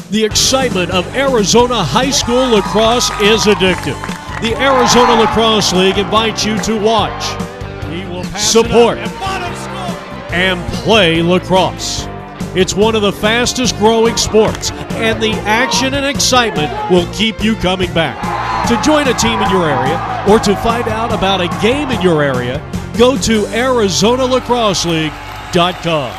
The excitement of Arizona high school lacrosse is addictive. The Arizona Lacrosse League invites you to watch, support, and play lacrosse. It's one of the fastest growing sports, and the action and excitement will keep you coming back. To join a team in your area or to find out about a game in your area, go to ArizonaLacrosseLeague.com.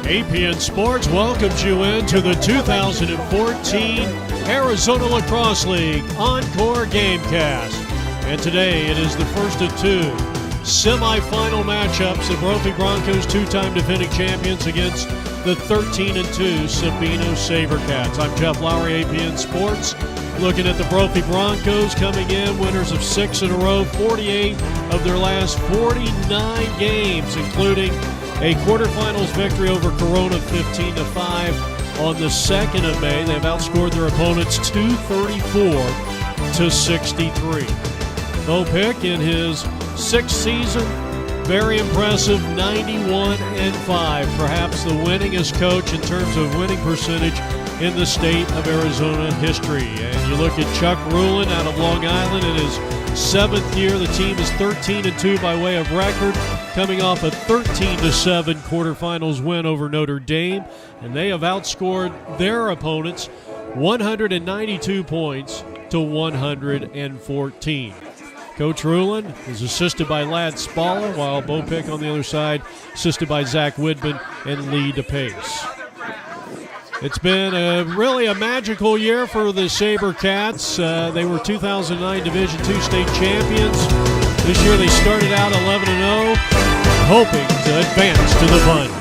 APN Sports welcomes you into the 2014 Arizona Lacrosse League Encore Gamecast. And today it is the first of two semifinal matchups. The Brophy Broncos, two-time defending champions, against the 13-2 Sabino SaberCats. I'm Jeff Lowry, APN Sports. Looking at the Brophy Broncos coming in, winners of 6 in a row, 48 of their last 49 games, including a quarterfinals victory over Corona 15-5 on the 2nd of May. They've outscored their opponents 234-63. Bo Pick in his 6th season, very impressive, 91-5. Perhaps the winningest coach in terms of winning percentage in the state of Arizona history. And you look at Chuck Rulin out of Long Island in his 7th year. The team is 13-2 by way of record, coming off a 13-7 quarterfinals win over Notre Dame, and they have outscored their opponents 192 points to 114. Coach Rulin is assisted by Ladd Spalla, while Bo Pick on the other side, assisted by Zach Widman and Lee DePace. It's been really a magical year for the SaberCats. They were 2009 Division II state champions. This year they started out 11-0, hoping to advance to the finals.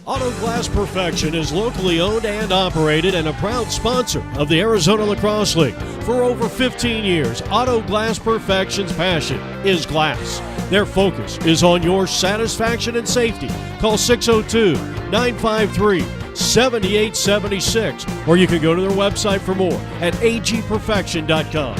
Auto Glass Perfection is locally owned and operated and a proud sponsor of the Arizona Lacrosse League. For over 15 years, Auto Glass Perfection's passion is glass. Their focus is on your satisfaction and safety. Call 602-953-7876, or you can go to their website for more at agperfection.com.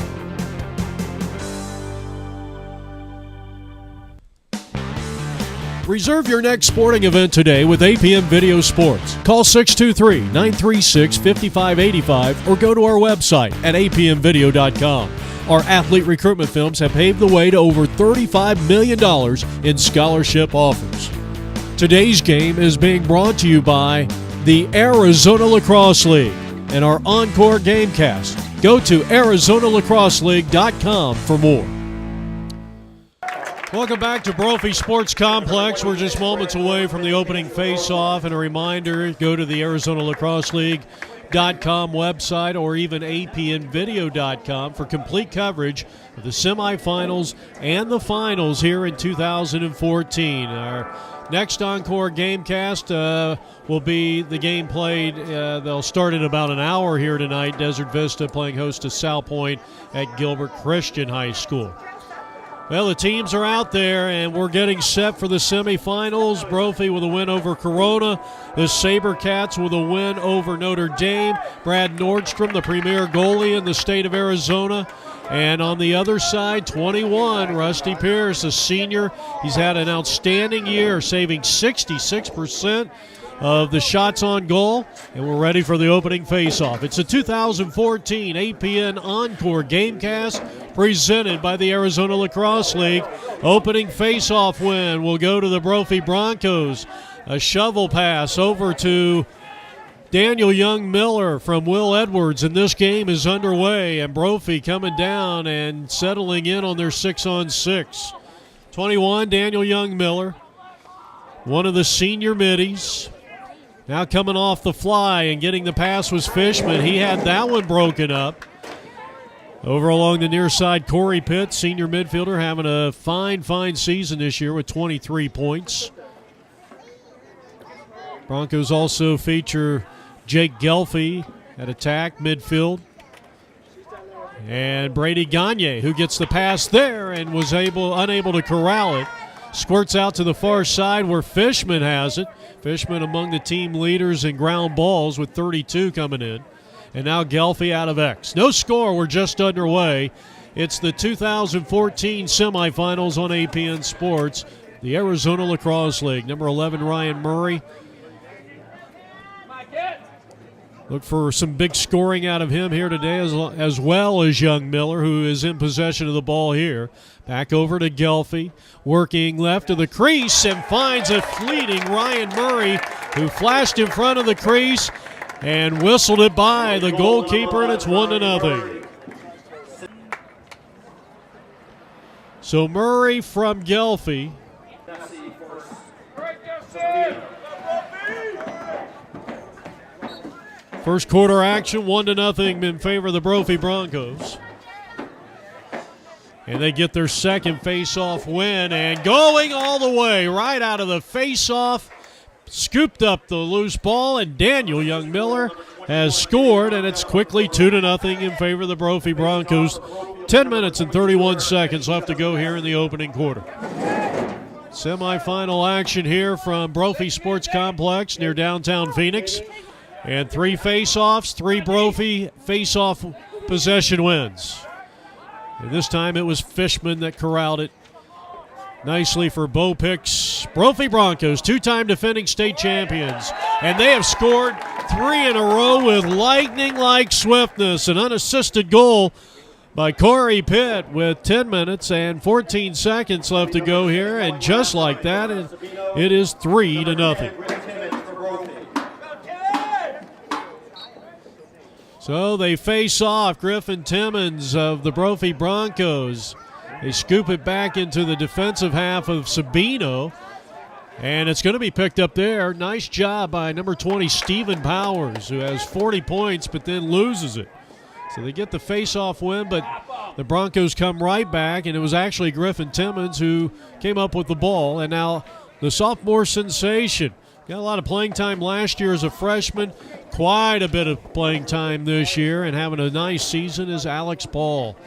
Reserve your next sporting event today with APM Video Sports. Call 623-936-5585 or go to our website at apmvideo.com. Our athlete recruitment films have paved the way to over $35 million in scholarship offers. Today's game is being brought to you by the Arizona Lacrosse League and our Encore Gamecast. Go to ArizonaLacrosseLeague.com for more. Welcome back to Brophy Sports Complex. We're just moments away from the opening face-off, and a reminder, go to the ArizonaLacrosseLeague.com website or even apnvideo.com for complete coverage of the semifinals and the finals here in 2014. Our next Encore Gamecast will be the game played. They'll start in about an hour here tonight. Desert Vista playing host to South Point at Gilbert Christian High School. Well, the teams are out there, and we're getting set for the semifinals. Brophy with a win over Corona. The SaberCats with a win over Notre Dame. Brad Nordstrom, the premier goalie in the state of Arizona. And on the other side, 21, Rusty Pierce, a senior. He's had an outstanding year, saving 66% of the shots on goal, and we're ready for the opening face-off. It's a 2014 APN Encore Gamecast presented by the Arizona Lacrosse League. Opening face-off win will go to the Brophy Broncos. A shovel pass over to Daniel Young-Miller from Will Edwards, and this game is underway, and Brophy coming down and settling in on their 6-on-6. 21, Daniel Young-Miller, one of the senior middies. Now coming off the fly and getting the pass was Fishman. He had that one broken up. Over along the near side, Corey Pitt, senior midfielder, having a fine season this year with 23 points. Broncos also feature Jake Gelfie at attack, midfield. And Brady Gagne, who gets the pass there and was unable to corral it. Squirts out to the far side where Fishman has it. Fishman among the team leaders in ground balls with 32 coming in. And now Gelfie out of X. No score, we're just underway. It's the 2014 semifinals on APN Sports, the Arizona Lacrosse League. Number 11, Ryan Murray. Look for some big scoring out of him here today, as well as young Miller, who is in possession of the ball here. Back over to Gelfie, working left of the crease and finds a fleeting Ryan Murray, who flashed in front of the crease and whistled it by the goalkeeper, and it's 1-0. So Murray from Gelfie. First quarter action, 1-0 in favor of the Brophy Broncos. And they get their second face-off win, and going all the way right out of the face-off, scooped up the loose ball, and Daniel Young Miller has scored, and it's quickly 2-0 in favor of the Brophy Broncos. 10 minutes and 31 seconds left to go here in the opening quarter. Semifinal action here from Brophy Sports Complex near downtown Phoenix. And 3 face-offs, 3 Brophy face-off possession wins. And this time it was Fishman that corralled it nicely for Bo Pick's Brophy Broncos, 2-time defending state champions. And they have scored 3 in a row with lightning-like swiftness. An unassisted goal by Corey Pitt with 10 minutes and 14 seconds left to go here. And just like that, it is 3-0. So they face off. Griffin Timmons of the Brophy Broncos. They scoop it back into the defensive half of Sabino, and it's going to be picked up there. Nice job by number 20, Stephen Powers, who has 40 points but then loses it. So they get the face-off win, but the Broncos come right back, and it was actually Griffin Timmons who came up with the ball. And now the sophomore sensation. Got a lot of playing time last year as a freshman. Quite a bit of playing time this year, and having a nice season is Alex Paul,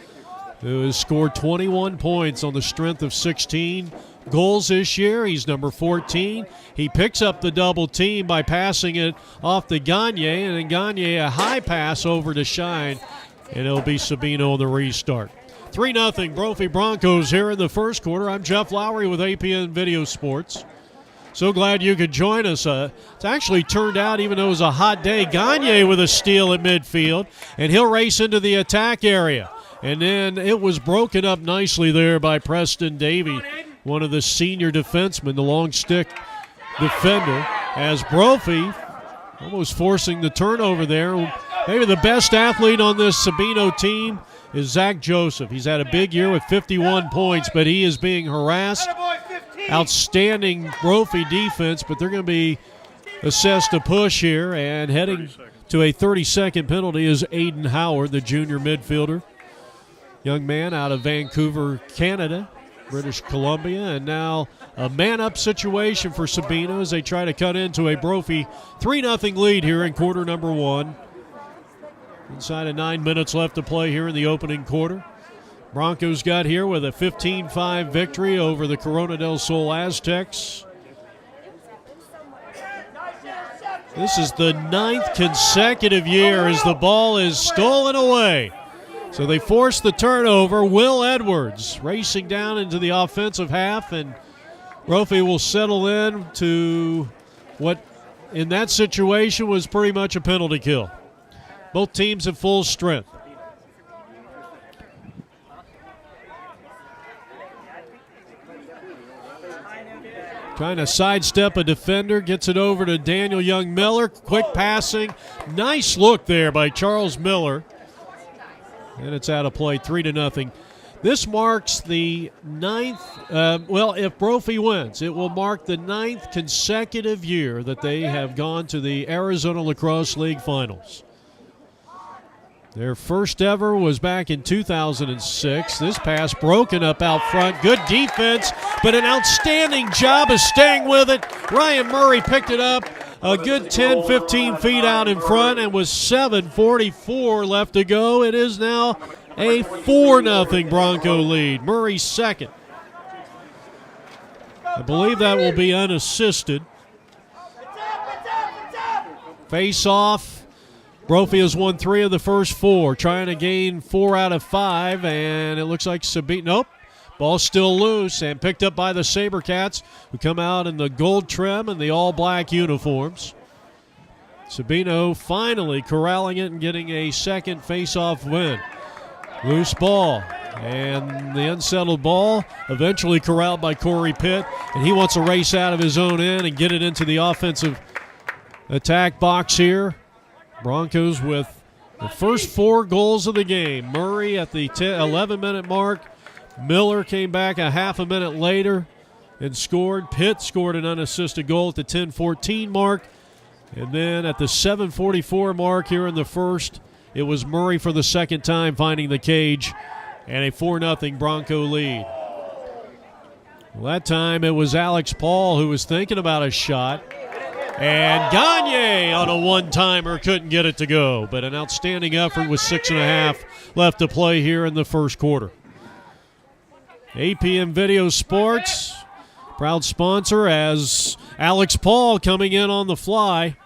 who has scored 21 points on the strength of 16 goals this year. He's number 14. He picks up the double team by passing it off to Gagne, and then Gagne a high pass over to Shine, and it'll be Sabino on the restart. 3-0 Brophy Broncos here in the first quarter. I'm Jeff Lowry with APN Video Sports. So glad you could join us. It's actually turned out, even though it was a hot day, Gagne with a steal at midfield, and he'll race into the attack area. And then it was broken up nicely there by Preston Davey, one of the senior defensemen, the long stick defender, as Brophy almost forcing the turnover there. Maybe the best athlete on this Sabino team is Zach Joseph. He's had a big year with 51 points, but he is being harassed. Outstanding Brophy defense, but they're going to be assessed a push here, and heading to a 30-second penalty is Aiden Howard, the junior midfielder. Young man out of Vancouver, Canada, British Columbia, and now a man-up situation for Sabino as they try to cut into a Brophy 3-0 lead here in quarter number 1. Inside of 9 minutes left to play here in the opening quarter. Broncos got here with a 15-5 victory over the Corona del Sol Aztecs. This is the 9th consecutive year as the ball is stolen away. So they force the turnover. Will Edwards racing down into the offensive half, and Brophy will settle in to what in that situation was pretty much a penalty kill. Both teams at full strength. Trying to sidestep a defender, gets it over to Daniel Young Miller. Quick passing. Nice look there by Charles Miller. And it's out of play, 3-0. This marks the 9th, if Brophy wins, it will mark the 9th consecutive year that they have gone to the Arizona Lacrosse League Finals. Their first ever was back in 2006. This pass broken up out front. Good defense, but an outstanding job of staying with it. Ryan Murray picked it up a good 10, 15 feet out in front, and with 7:44 left to go, it is now a 4-0 Bronco lead. Murray's second. I believe that will be unassisted. Face off. Brophy has won 3 of the first 4, trying to gain 4 out of 5, and it looks like Sabino. Nope. Ball still loose and picked up by the SaberCats, who come out in the gold trim and the all-black uniforms. Sabino finally corralling it and getting a second face-off win. Loose ball, and the unsettled ball eventually corralled by Corey Pitt, and he wants to race out of his own end and get it into the offensive attack box here. Broncos with the first 4 goals of the game. Murray at the 11-minute mark. Miller came back a half a minute later and scored. Pitt scored an unassisted goal at the 10:14 mark. And then at the 7:44 mark here in the first, it was Murray for the second time finding the cage, and a 4-0 Bronco lead. Well, that time it was Alex Paul who was thinking about a shot. And Gagne on a one-timer couldn't get it to go, but an outstanding effort with 6.5 left to play here in the first quarter. APM Video Sports, proud sponsor, as Alex Paul coming in on the fly.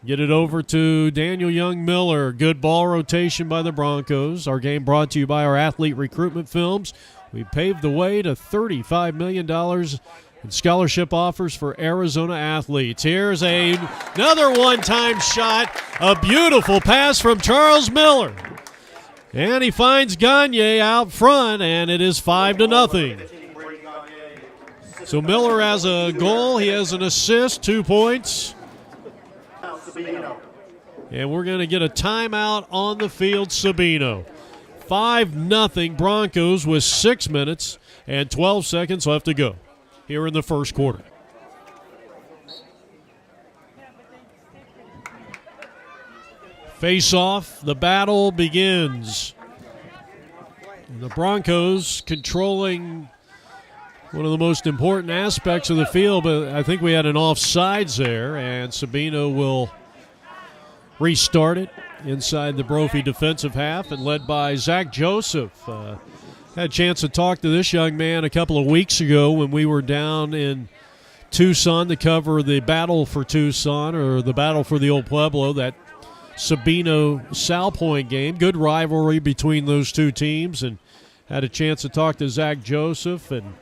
Get it over to Daniel Young Miller. Good ball rotation by the Broncos. Our game brought to you by our athlete recruitment films. We paved the way to $35 million in scholarship offers for Arizona athletes. Here's another one-time shot. A beautiful pass from Charles Miller. And he finds Gagne out front, and it is 5-0. So Miller has a goal. He has an assist, 2 points. And we're going to get a timeout on the field, Sabino. 5-0 Broncos with 6 minutes and 12 seconds left to go here in the first quarter. Face-off, the battle begins. And the Broncos controlling one of the most important aspects of the field, but I think we had an offsides there, and Sabino will restart it inside the Brophy defensive half and led by Zach Joseph. Had a chance to talk to this young man a couple of weeks ago when we were down in Tucson to cover the Battle for Tucson, or the Battle for the Old Pueblo, that Sabino-Sal Point game. Good rivalry between those two teams, and had a chance to talk to Zach Joseph, and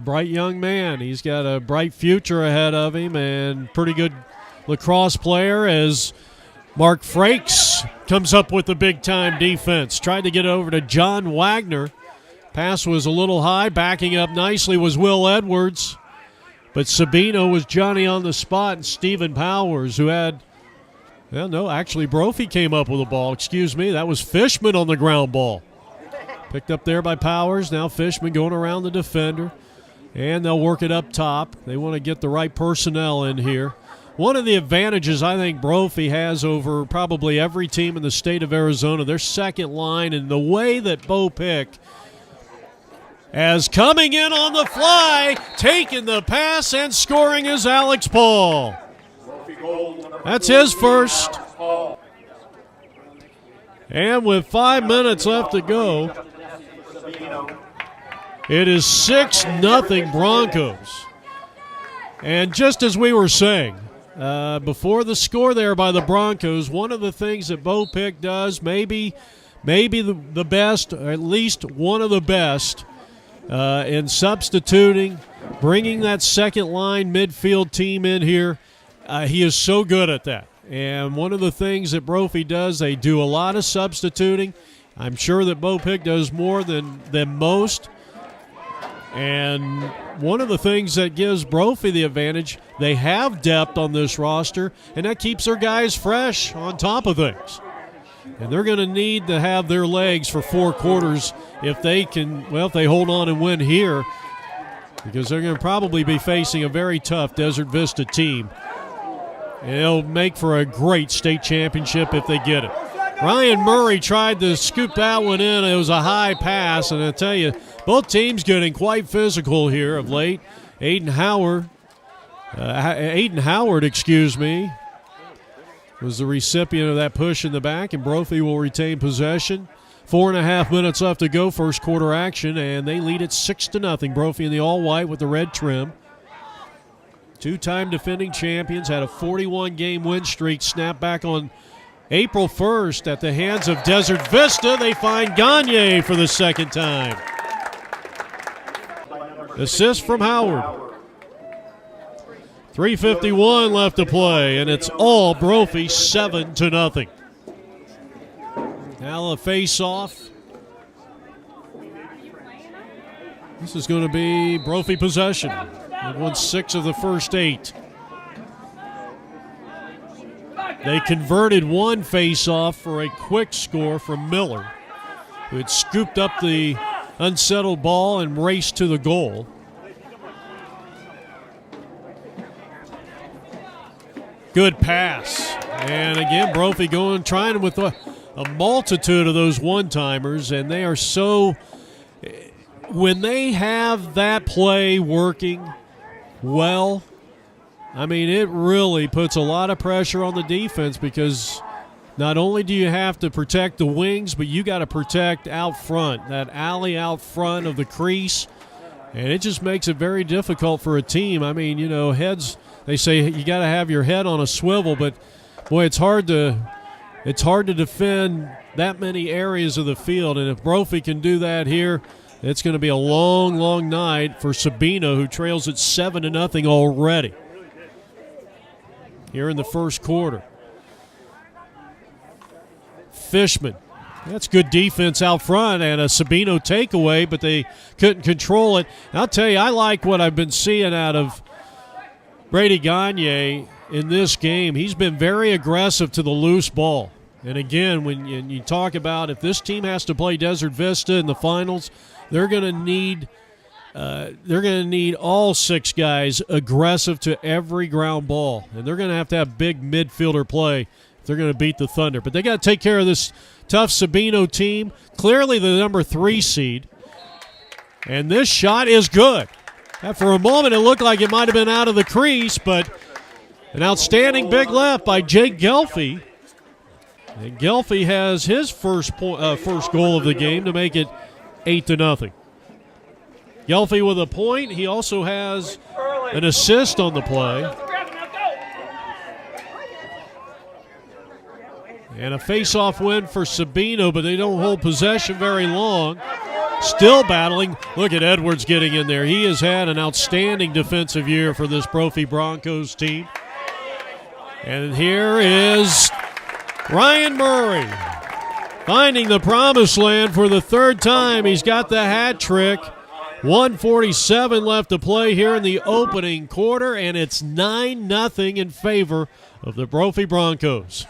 bright young man. He's got a bright future ahead of him, and pretty good lacrosse player, as Mark Frakes comes up with the big-time defense. Tried to get over to John Wagner. Pass was a little high. Backing up nicely was Will Edwards. But Sabino was Johnny on the spot, and Stephen Powers, who had, well, no, actually Brophy came up with the ball. Excuse me, that was Fishman on the ground ball. Picked up there by Powers. Now Fishman going around the defender. And they'll work it up top. They want to get the right personnel in here. One of the advantages I think Brophy has over probably every team in the state of Arizona, their second line, and the way that Bo Pick, as coming in on the fly, taking the pass and scoring, is Alex Paul. That's his first. And with 5 minutes left to go, it is 6-0 Broncos. And just as we were saying, before the score there by the Broncos, one of the things that Bo Pick does, maybe the best, or at least one of the best, in substituting, bringing that second line midfield team in here, he is so good at that. And one of the things that Brophy does, they do a lot of substituting. I'm sure that Bo Pick does more than most. And one of the things that gives Brophy the advantage, they have depth on this roster, and that keeps their guys fresh on top of things. And they're going to need to have their legs for 4 quarters if they can, well, if they hold on and win here, because they're going to probably be facing a very tough Desert Vista team. And it'll make for a great state championship if they get it. Ryan Murray tried to scoop that one in. It was a high pass, and I tell you, both teams getting quite physical here of late. Aiden Howard, was the recipient of that push in the back, and Brophy will retain possession. 4.5 minutes left to go, first quarter action, and they lead it 6-0. Brophy in the all-white with the red trim. Two-time defending champions, had a 41-game win streak, snapped back on April 1st at the hands of Desert Vista. They find Gagne for the second time. Assist from Howard. 3:51 left to play, and it's all Brophy, 7-0. Now a face-off. This is going to be Brophy possession. They've won 6 of the first 8. They converted one face-off for a quick score from Miller, who had scooped up the unsettled ball and raced to the goal. Good pass. And again, Brophy trying with a multitude of those one-timers, and they are so, when they have that play working well, I mean, it really puts a lot of pressure on the defense, because not only do you have to protect the wings, but you got to protect out front, that alley out front of the crease, and it just makes it very difficult for a team. I mean, you know, heads, they say you got to have your head on a swivel, but boy, it's hard to defend that many areas of the field, and if Brophy can do that here, it's going to be a long, long night for Sabino, who trails at 7-0 already here in the first quarter. Fishman. That's good defense out front and a Sabino takeaway, but they couldn't control it. And I'll tell you, I like what I've been seeing out of Brady Gagne in this game. He's been very aggressive to the loose ball. And again, when you talk about if this team has to play Desert Vista in the finals, they're going to need all 6 guys aggressive to every ground ball, and they're going to have big midfielder play if they're going to beat the Thunder. But they got to take care of this tough Sabino team, clearly the number 3 seed. And this shot is good. And for a moment, it looked like it might have been out of the crease, but an outstanding big left by Jake Gelfie. And Gelfie has his first goal of the game to make it 8-0. Gelfie with a point. He also has an assist on the play. And a face-off win for Sabino, but they don't hold possession very long. Still battling. Look at Edwards getting in there. He has had an outstanding defensive year for this Brophy Broncos team. And here is Ryan Murray finding the promised land for the 3rd time. He's got the hat trick. 1:47 left to play here in the opening quarter, and it's 9-0 in favor of the Brophy Broncos.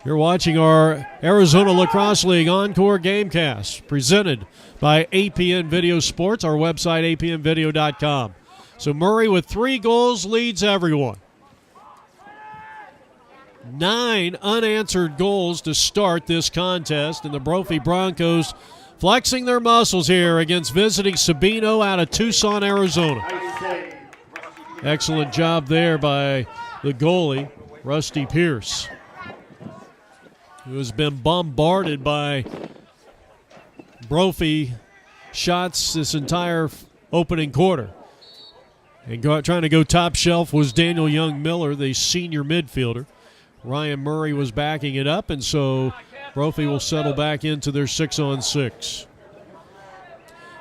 You're watching our Arizona Lacrosse League Encore Gamecast, presented by APN Video Sports, our website, apnvideo.com. So Murray with 3 goals leads everyone. 9 unanswered goals to start this contest, and the Brophy Broncos flexing their muscles here against visiting Sabino out of Tucson, Arizona. Excellent job there by the goalie, Rusty Pierce, who has been bombarded by Brophy shots this entire opening quarter. And trying to go top shelf was Daniel Young-Miller, the senior midfielder. Ryan Murray was backing it up, and so Brophy will settle back into their 6-on-6.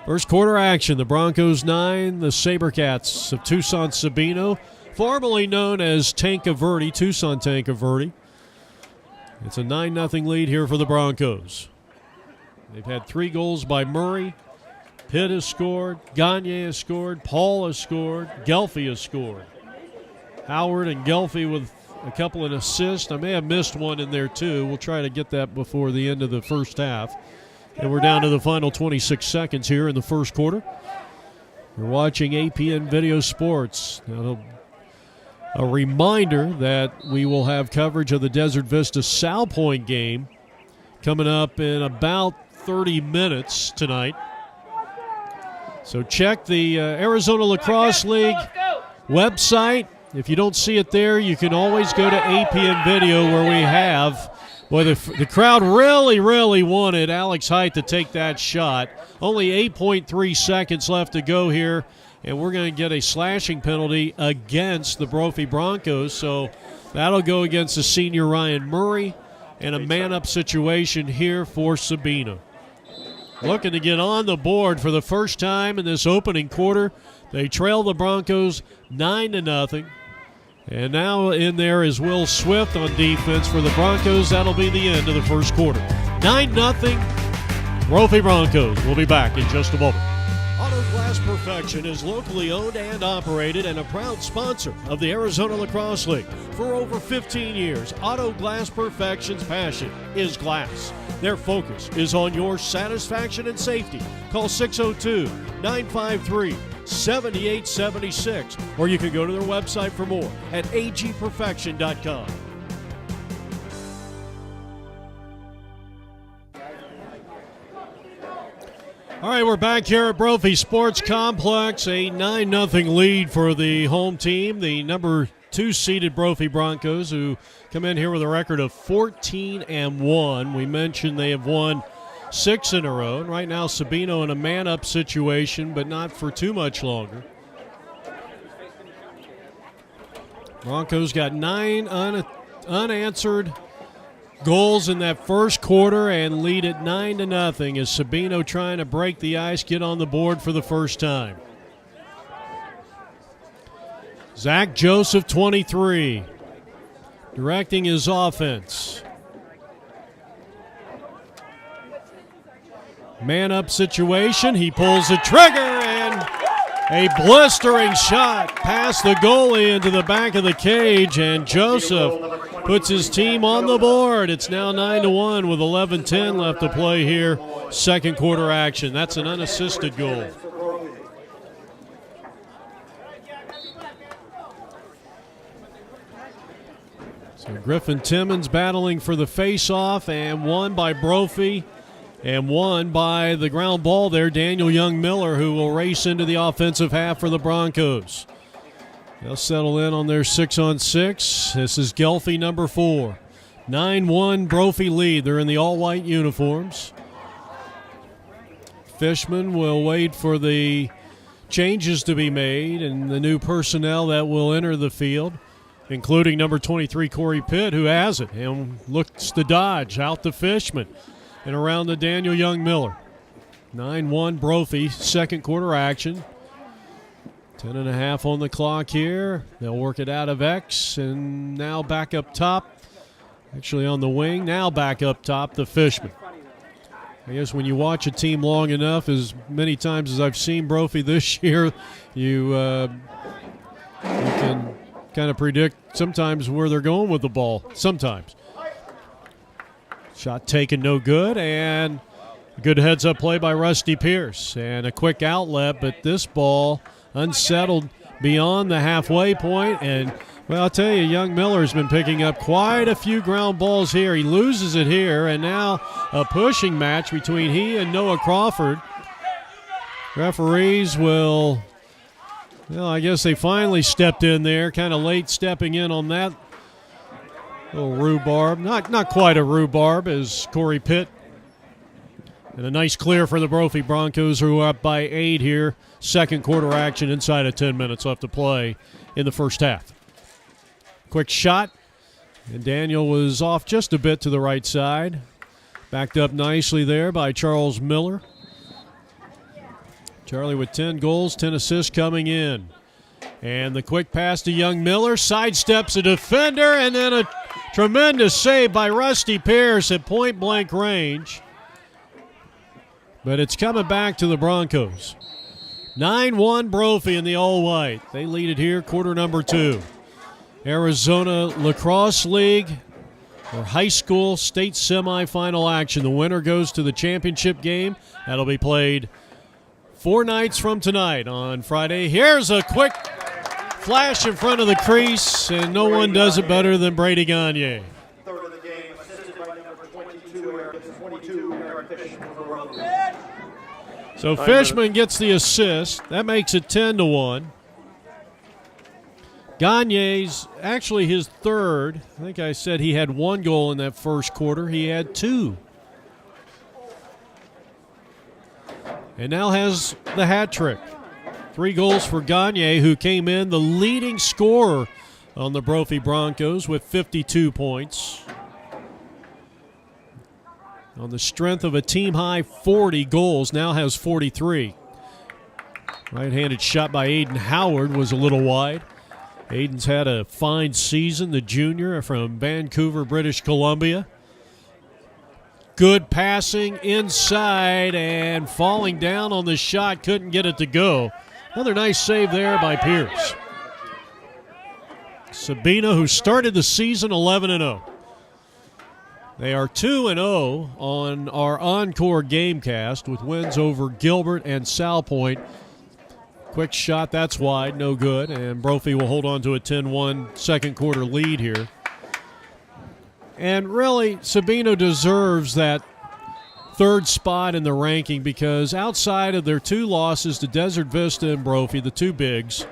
First quarter action, the Broncos 9, the Sabercats of Tucson Sabino, formerly known as Tanca Verde, Tucson Tanca Verde. It's a 9-0 lead here for the Broncos. They've had 3 goals by Murray. Pitt has scored, Gagne has scored, Paul has scored, Gelfie has scored. Howard and Gelfie with a couple of assists. I may have missed one in there too. We'll try to get that before the end of the first half. And we're down to the final 26 seconds here in the first quarter. You're watching APN Video Sports. Now, a reminder that we will have coverage of the Desert Vista Sal Point game coming up in about 30 minutes tonight. So check the Arizona Lacrosse League website. If you don't see it there, you can always go to APN Video, where we have, well, the crowd really wanted Alex Height to take that shot. Only 8.3 seconds left to go here and we're going to get a slashing penalty against the Brophy Broncos. So that'll go against the senior Ryan Murray, and a man-up situation here for Sabino. Looking to get on the board for the first time in this opening quarter. They trail the Broncos 9-0. And now in there is Will Swift on defense for the Broncos. That'll be the end of the first quarter. 9-0, Brophy Broncos. We'll be back in just a moment. Auto Glass Perfection is locally owned and operated and a proud sponsor of the Arizona Lacrosse League. For over 15 years, Auto Glass Perfection's passion is glass. Their focus is on your satisfaction and safety. Call 602-953-7876, or you can go to their website for more at agperfection.com. All right, we're back here at Brophy Sports Complex. A 9-0 lead for the home team, the number 2 seeded Brophy Broncos, who come in here with a record of 14-1. We mentioned they have won 6 in a row. And right now, Sabino in a man-up situation, but not for too much longer. Broncos got 9 unanswered goals in that first quarter and lead at 9-0 as Sabino trying to break the ice, get on the board for the first time. Zach Joseph, 23, directing his offense. Man-up situation. He pulls the trigger, and a blistering shot past the goalie into the back of the cage, and Joseph puts his team on the board. It's now 9-1 with 11:10 left to play here. Second quarter action. That's an unassisted goal. So Griffin Timmons battling for the face-off, and won by Brophy, and won by the ground ball there, Daniel Young-Miller, who will race into the offensive half for the Broncos. They'll settle in on their 6-on-6. This is Gelfie, number 4. 9-1 Brophy lead. They're in the all-white uniforms. Fishman will wait for the changes to be made and the new personnel that will enter the field, including number 23, Corey Pitt, who has it and looks to dodge out to Fishman and around to Daniel Young-Miller. 9-1 Brophy, second quarter action. 10.5 on the clock here. They'll work it out of X, and now back up top. Actually on the wing, now back up top to Fishman. I guess when you watch a team long enough, as many times as I've seen Brophy this year, you can kind of predict sometimes where they're going with the ball, sometimes. Shot taken, no good, and a good heads-up play by Rusty Pierce. And a quick outlet, but this ball unsettled beyond the halfway point. And, well, I'll tell you, Young-Miller's been picking up quite a few ground balls here. He loses it here, and now a pushing match between he and Noah Crawford. Referees will, well, I guess they finally stepped in there, kind of late stepping in on that little rhubarb. Not quite a rhubarb as Corey Pitt. And a nice clear for the Brophy Broncos, who are up by 8 here. Second quarter action inside of 10 minutes left to play in the first half. Quick shot, and Daniel was off just a bit to the right side. Backed up nicely there by Charles Miller. Charlie with 10 goals, 10 assists coming in. And the quick pass to Young-Miller, sidesteps a defender, and then a tremendous save by Rusty Pierce at point-blank range. But it's coming back to the Broncos. 9-1 Brophy in the all-white. They lead it here, quarter number 2. Arizona Lacrosse League, or high school state semifinal action. The winner goes to the championship game. That'll be played 4 nights from tonight on Friday. Here's a quick flash in front of the crease, and no one does it better than Brady Gagne. Third of the game, assisted by number 22, Aaron Fishman. So Fishman gets the assist. That makes it 10-1. Gagne's actually his third. I think I said he had 1 goal in that first quarter. He had 2. And now has the hat trick. 3 goals for Gagne, who came in the leading scorer on the Brophy Broncos with 52 points. On the strength of a team-high 40 goals, now has 43. Right-handed shot by Aiden Howard was a little wide. Aiden's had a fine season, the junior from Vancouver, British Columbia. Good passing inside and falling down on the shot, couldn't get it to go. Another nice save there by Pierce. Sabino, who started the season 11-0. They are 2-0 on our Encore Gamecast with wins over Gilbert and Salpointe. Quick shot, that's wide, no good. And Brophy will hold on to a 10-1 second quarter lead here. And really, Sabino deserves that third spot in the ranking because outside of their 2 losses to Desert Vista and Brophy, the 2 bigs,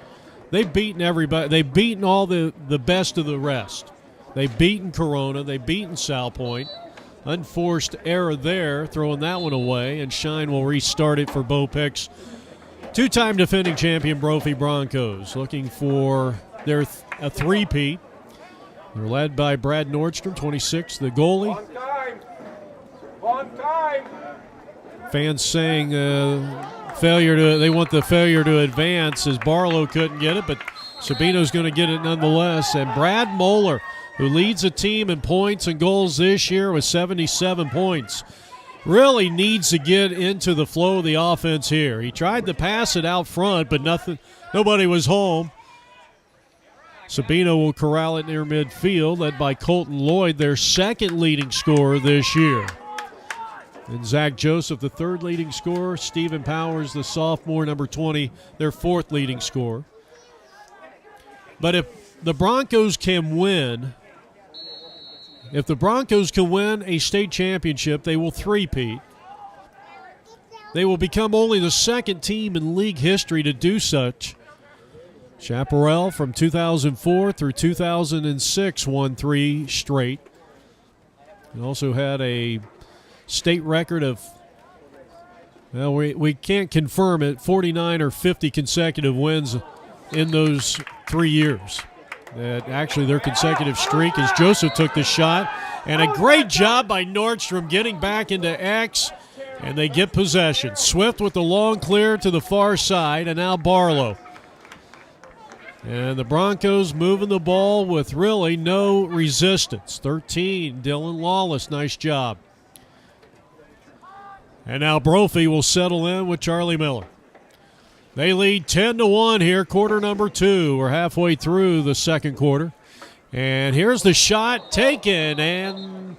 they've beaten everybody. They've beaten all the best of the rest. They've beaten Corona. They've beaten Salpointe. Unforced error there, throwing that one away, and Shine will restart it for Bo Pick's 2-time defending champion Brophy Broncos, looking for a 3-peat. They're led by Brad Nordstrom, 26, the goalie. On time. Fans saying they want the failure to advance as Barlow couldn't get it, but Sabino's going to get it nonetheless. And Brad Moeller, who leads the team in points and goals this year with 77 points, really needs to get into the flow of the offense here. He tried to pass it out front, but nobody was home. Sabino will corral it near midfield, led by Colton Lloyd, their second leading scorer this year. And Zach Joseph, the third leading scorer. Stephen Powers, the sophomore, number 20, their fourth leading scorer. But if the Broncos can win a state championship, they will 3-peat. They will become only the second team in league history to do such. Chaparral from 2004 through 2006 won 3 straight. They also had a state record of, well, we can't confirm it, 49 or 50 consecutive wins in those 3 years. Actually, their consecutive streak as Joseph took the shot. And a great job by Nordstrom getting back into X, and they get possession. Swift with the long clear to the far side, and now Barlow. And the Broncos moving the ball with really no resistance. 13, Dylan Lawless, nice job. And now Brophy will settle in with Charlie Miller. They lead 10-1 here, quarter number 2. We're halfway through the second quarter. And here's the shot taken, and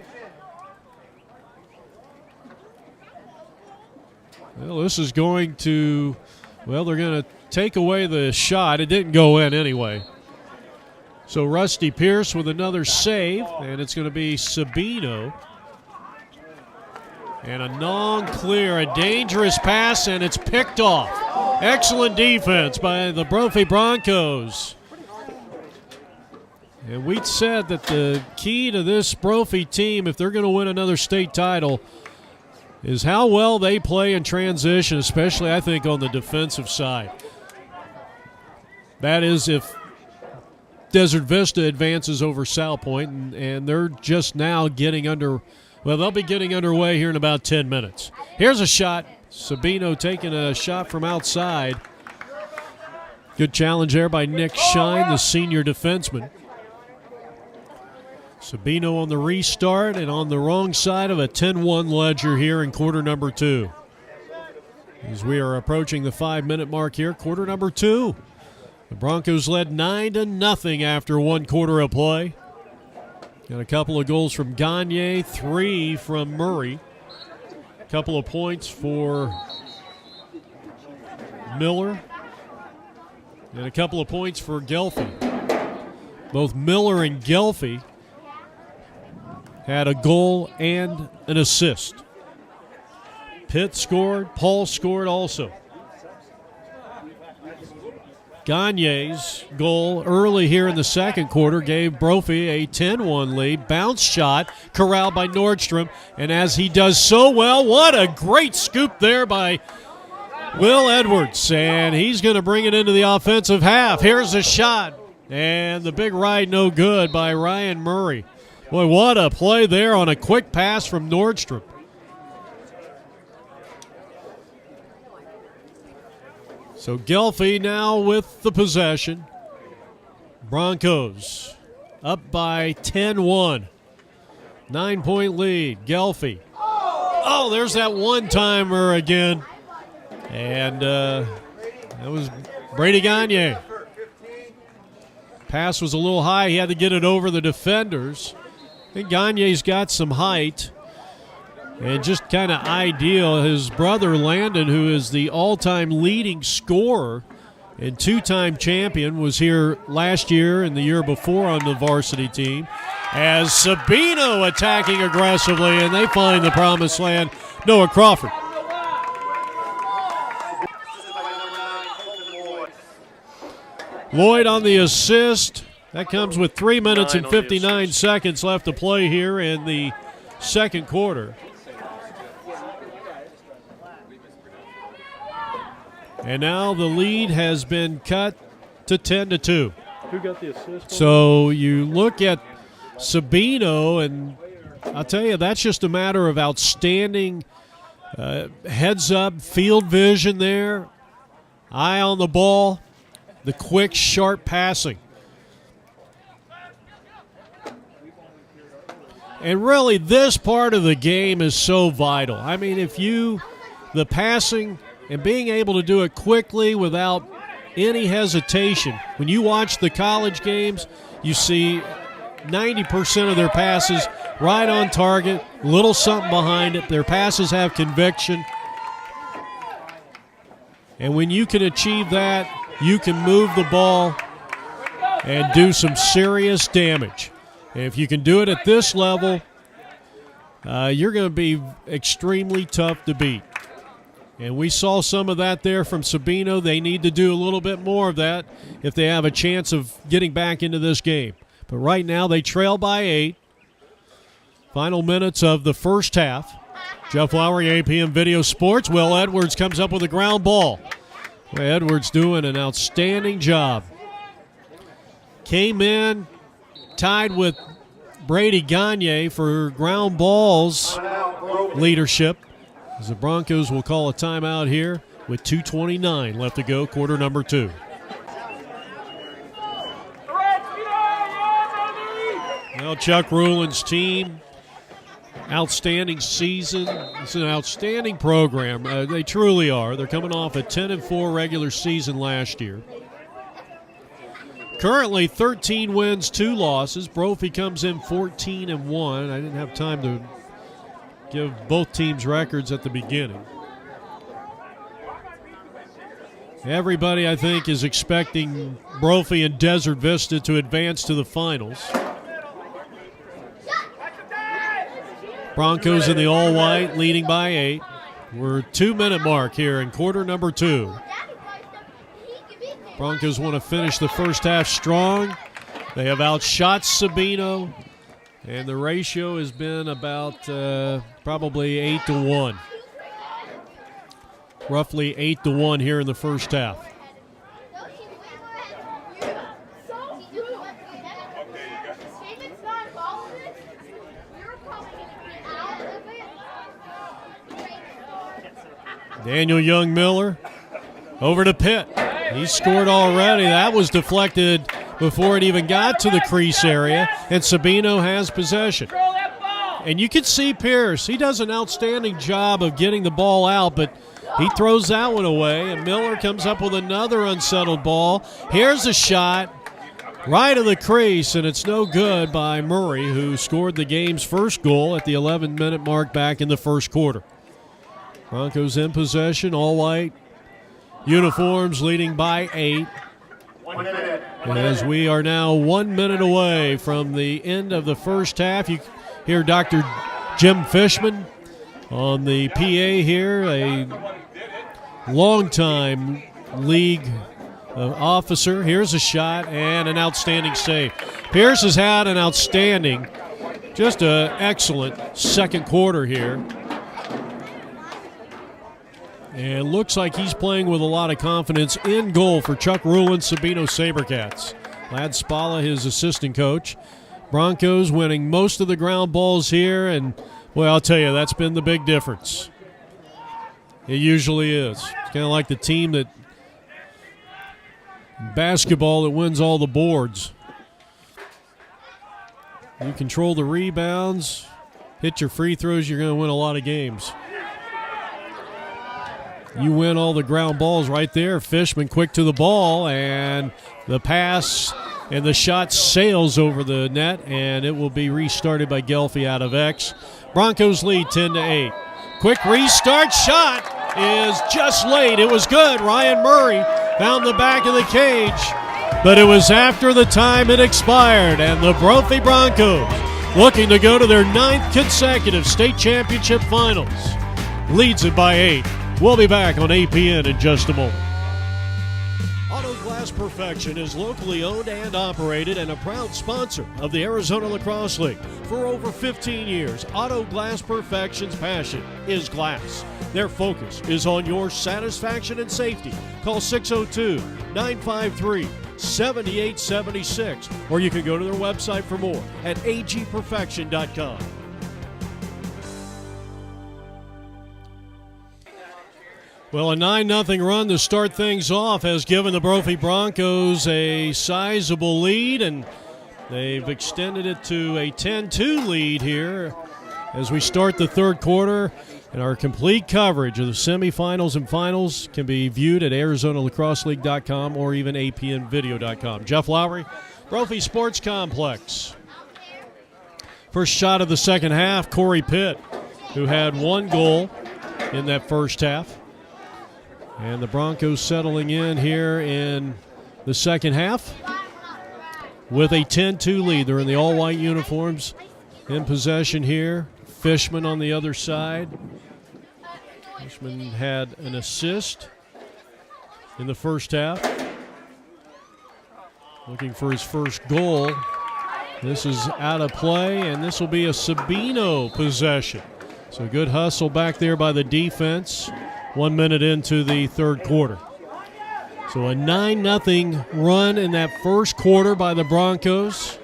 well, this is going to, well, they're going to take away the shot. It didn't go in anyway. So Rusty Pierce with another save, and it's going to be Sabino. And a non-clear, a dangerous pass, and it's picked off. Excellent defense by the Brophy Broncos. And we said that the key to this Brophy team, if they're going to win another state title, is how well they play in transition, especially, I think, on the defensive side. That is if Desert Vista advances over Salpointe, and they're just now getting under, well, they'll be getting underway here in about 10 minutes. Here's a shot. Sabino taking a shot from outside. Good challenge there by Nick Shine, the senior defenseman. Sabino on the restart and on the wrong side of a 10-1 ledger here in quarter number 2. As we are approaching the 5-minute mark here, quarter number 2. The Broncos led 9-0 after 1 quarter of play. Got a couple of goals from Gagne, 3 from Murray. A couple of points for Miller. And a couple of points for Gelfie. Both Miller and Gelfie had a goal and an assist. Pitt scored. Paul scored also. Gagne's goal early here in the second quarter gave Brophy a 10-1 lead. Bounce shot corralled by Nordstrom. And as he does so well, what a great scoop there by Will Edwards, and he's going to bring it into the offensive half. Here's a shot, and the big right no good by Ryan Murray. Boy, what a play there on a quick pass from Nordstrom. So Gelfie now with the possession. Broncos up by 10-1. 9-point lead. Gelfie. Oh, there's that one-timer again. And that was Brady Gagne. Pass was a little high. He had to get it over the defenders. I think Gagne's got some height. And just kind of ideal. His brother Landon, who is the all-time leading scorer and two-time champion, was here last year and the year before on the varsity team. As Sabino attacking aggressively, and they find the promised land. Noah Crawford. Lloyd on the assist. That comes with 3 minutes and 59 seconds left to play here in the second quarter. And now the lead has been cut to 10-2. Who got the assist? So you look at Sabino, and I'll tell you, that's just a matter of outstanding heads-up field vision there, eye on the ball, the quick, sharp passing. And really, this part of the game is so vital. I mean, the passing and being able to do it quickly without any hesitation. When you watch the college games, you see 90% of their passes right on target, little something behind it. Their passes have conviction. And when you can achieve that, you can move the ball and do some serious damage. And if you can do it at this level, you're going to be extremely tough to beat. And we saw some of that there from Sabino. They need to do a little bit more of that if they have a chance of getting back into this game. But right now they trail by 8. Final minutes of the first half. Jeff Lowry, APM Video Sports. Will Edwards comes up with a ground ball. Edwards doing an outstanding job. Came in, tied with Brady Gagne for ground balls leadership. As the Broncos will call a timeout here with 2:29 left to go, quarter number 2. Well, Chuck Rulin's team, outstanding season. It's an outstanding program. They truly are. They're coming off a 10-4 regular season last year. Currently 13 wins, 2 losses. Brophy comes in 14-1. I didn't have time to give both teams records at the beginning. Everybody, I think, is expecting Brophy and Desert Vista to advance to the finals. Broncos in the all-white, leading by 8. We're 2-minute mark here in quarter number 2. Broncos want to finish the first half strong. They have outshot Sabino, and the ratio has been about probably 8-1. Roughly 8-1 here in the first half. Daniel Young-Miller over to Pitt. He scored already. That was deflected before it even got to the crease area, and Sabino has possession. And you can see Pierce. He does an outstanding job of getting the ball out, but he throws that one away, and Miller comes up with another unsettled ball. Here's a shot right of the crease, and it's no good by Murray, who scored the game's first goal at the 11-minute mark back in the first quarter. Broncos in possession, all white uniforms, leading by 8. As we are now 1 minute away from the end of the first half, you hear Dr. Jim Fishman on the PA here, a longtime league officer. Here's a shot and an outstanding save. Pierce has had an outstanding, just an excellent second quarter here. And looks like he's playing with a lot of confidence in goal for Chuck Rulin, Sabino Sabercats. Lad Spala, his assistant coach. Broncos winning most of the ground balls here, and, well, I'll tell you, that's been the big difference. It usually is. It's kind of like the team that basketball that wins all the boards. You control the rebounds, hit your free throws, you're going to win a lot of games. You win all the ground balls right there. Fishman quick to the ball, and the pass and the shot sails over the net, and it will be restarted by Gelfie out of X. Broncos lead 10-8. Quick restart, shot is just late. It was good. Ryan Murray found the back of the cage, but it was after the time it expired, and the Brophy Broncos, looking to go to their 9th consecutive state championship finals, leads it by 8. We'll be back on APN in just a moment. Auto Glass Perfection is locally owned and operated and a proud sponsor of the Arizona Lacrosse League. For over 15 years, Auto Glass Perfection's passion is glass. Their focus is on your satisfaction and safety. Call 602-953-7876, or you can go to their website for more at agperfection.com. Well, a 9-0 run to start things off has given the Brophy Broncos a sizable lead, and they've extended it to a 10-2 lead here as we start the third quarter. And our complete coverage of the semifinals and finals can be viewed at ArizonaLacrosseLeague.com or even APNvideo.com. Jeff Lowry, Brophy Sports Complex. First shot of the second half, Corey Pitt, who had one goal in that first half. And the Broncos settling in here in the second half with a 10-2 lead. They're in the all-white uniforms in possession here. Fishman on the other side. Fishman had an assist in the first half. Looking for his first goal. This is out of play, and this will be a Sabino possession. So good hustle back there by the defense. 1 minute into the third quarter. So a 9-0 run in that first quarter by the Broncos.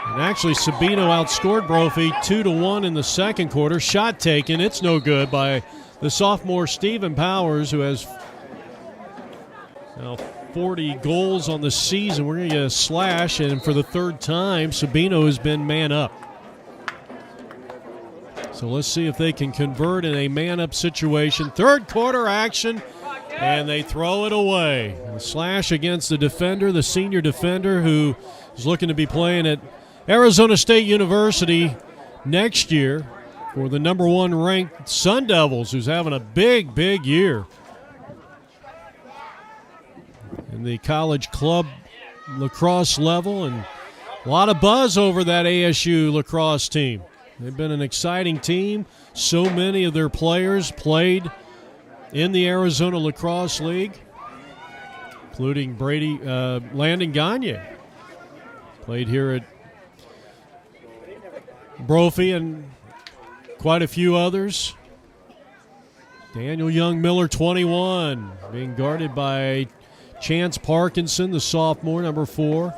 And actually, Sabino outscored Brophy 2-1 in the second quarter. Shot taken. It's no good by the sophomore Stephen Powers, who has 40 goals on the season. We're going to get a slash, and for the third time, Sabino has been man up. So let's see if they can convert in a man-up situation. Third quarter action, and they throw it away. A slash against the defender, the senior defender, who is looking to be playing at Arizona State University next year for the number 1 ranked Sun Devils, who's having a big, big year in the college club lacrosse level, and a lot of buzz over that ASU lacrosse team. They've been an exciting team. So many of their players played in the Arizona Lacrosse League, including Landon Gagne. Played here at Brophy and quite a few others. Daniel Young Miller, 21, being guarded by Chance Parkinson, the sophomore, number 4.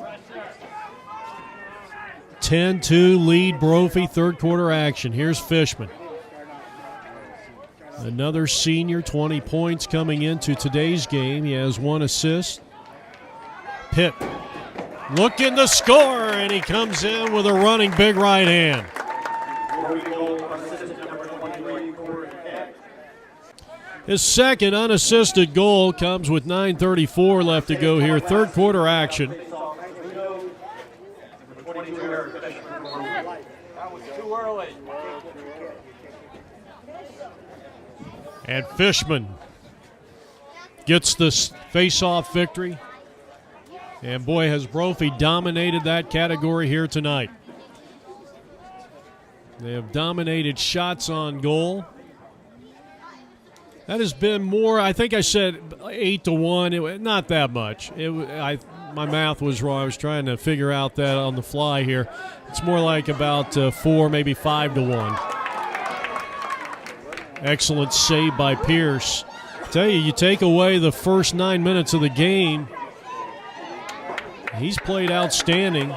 10-2 lead Brophy, third quarter action. Here's Fishman. Another senior, 20 points coming into today's game. He has 1 assist. Pitt looking to score, and he comes in with a running big right hand. His second unassisted goal comes with 9:34 left to go here. Third quarter action. And Fishman gets this face-off victory. And boy, has Brophy dominated that category here tonight. They have dominated shots on goal. That has been more, I think I said 8-1. Not that much. My math was wrong. I was trying to figure out that on the fly here. It's more like about 4, maybe 5-1. Excellent save by Pierce. Tell you, you take away the first 9 minutes of the game, he's played outstanding.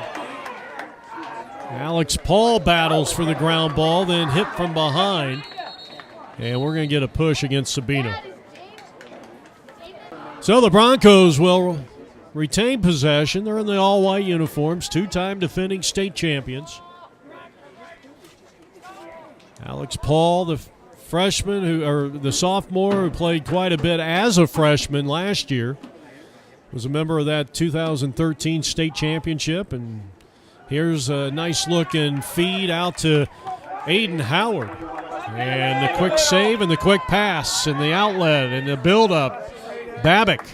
Alex Paul battles for the ground ball, then hit from behind. And we're going to get a push against Sabino. So the Broncos will retain possession. They're in the all-white uniforms, two-time defending state champions. Alex Paul, the freshman or the sophomore who played quite a bit as a freshman last year, was a member of that 2013 state championship. And here's a nice-looking feed out to Aiden Howard. And the quick save and the quick pass and the outlet and the build-up. Babick.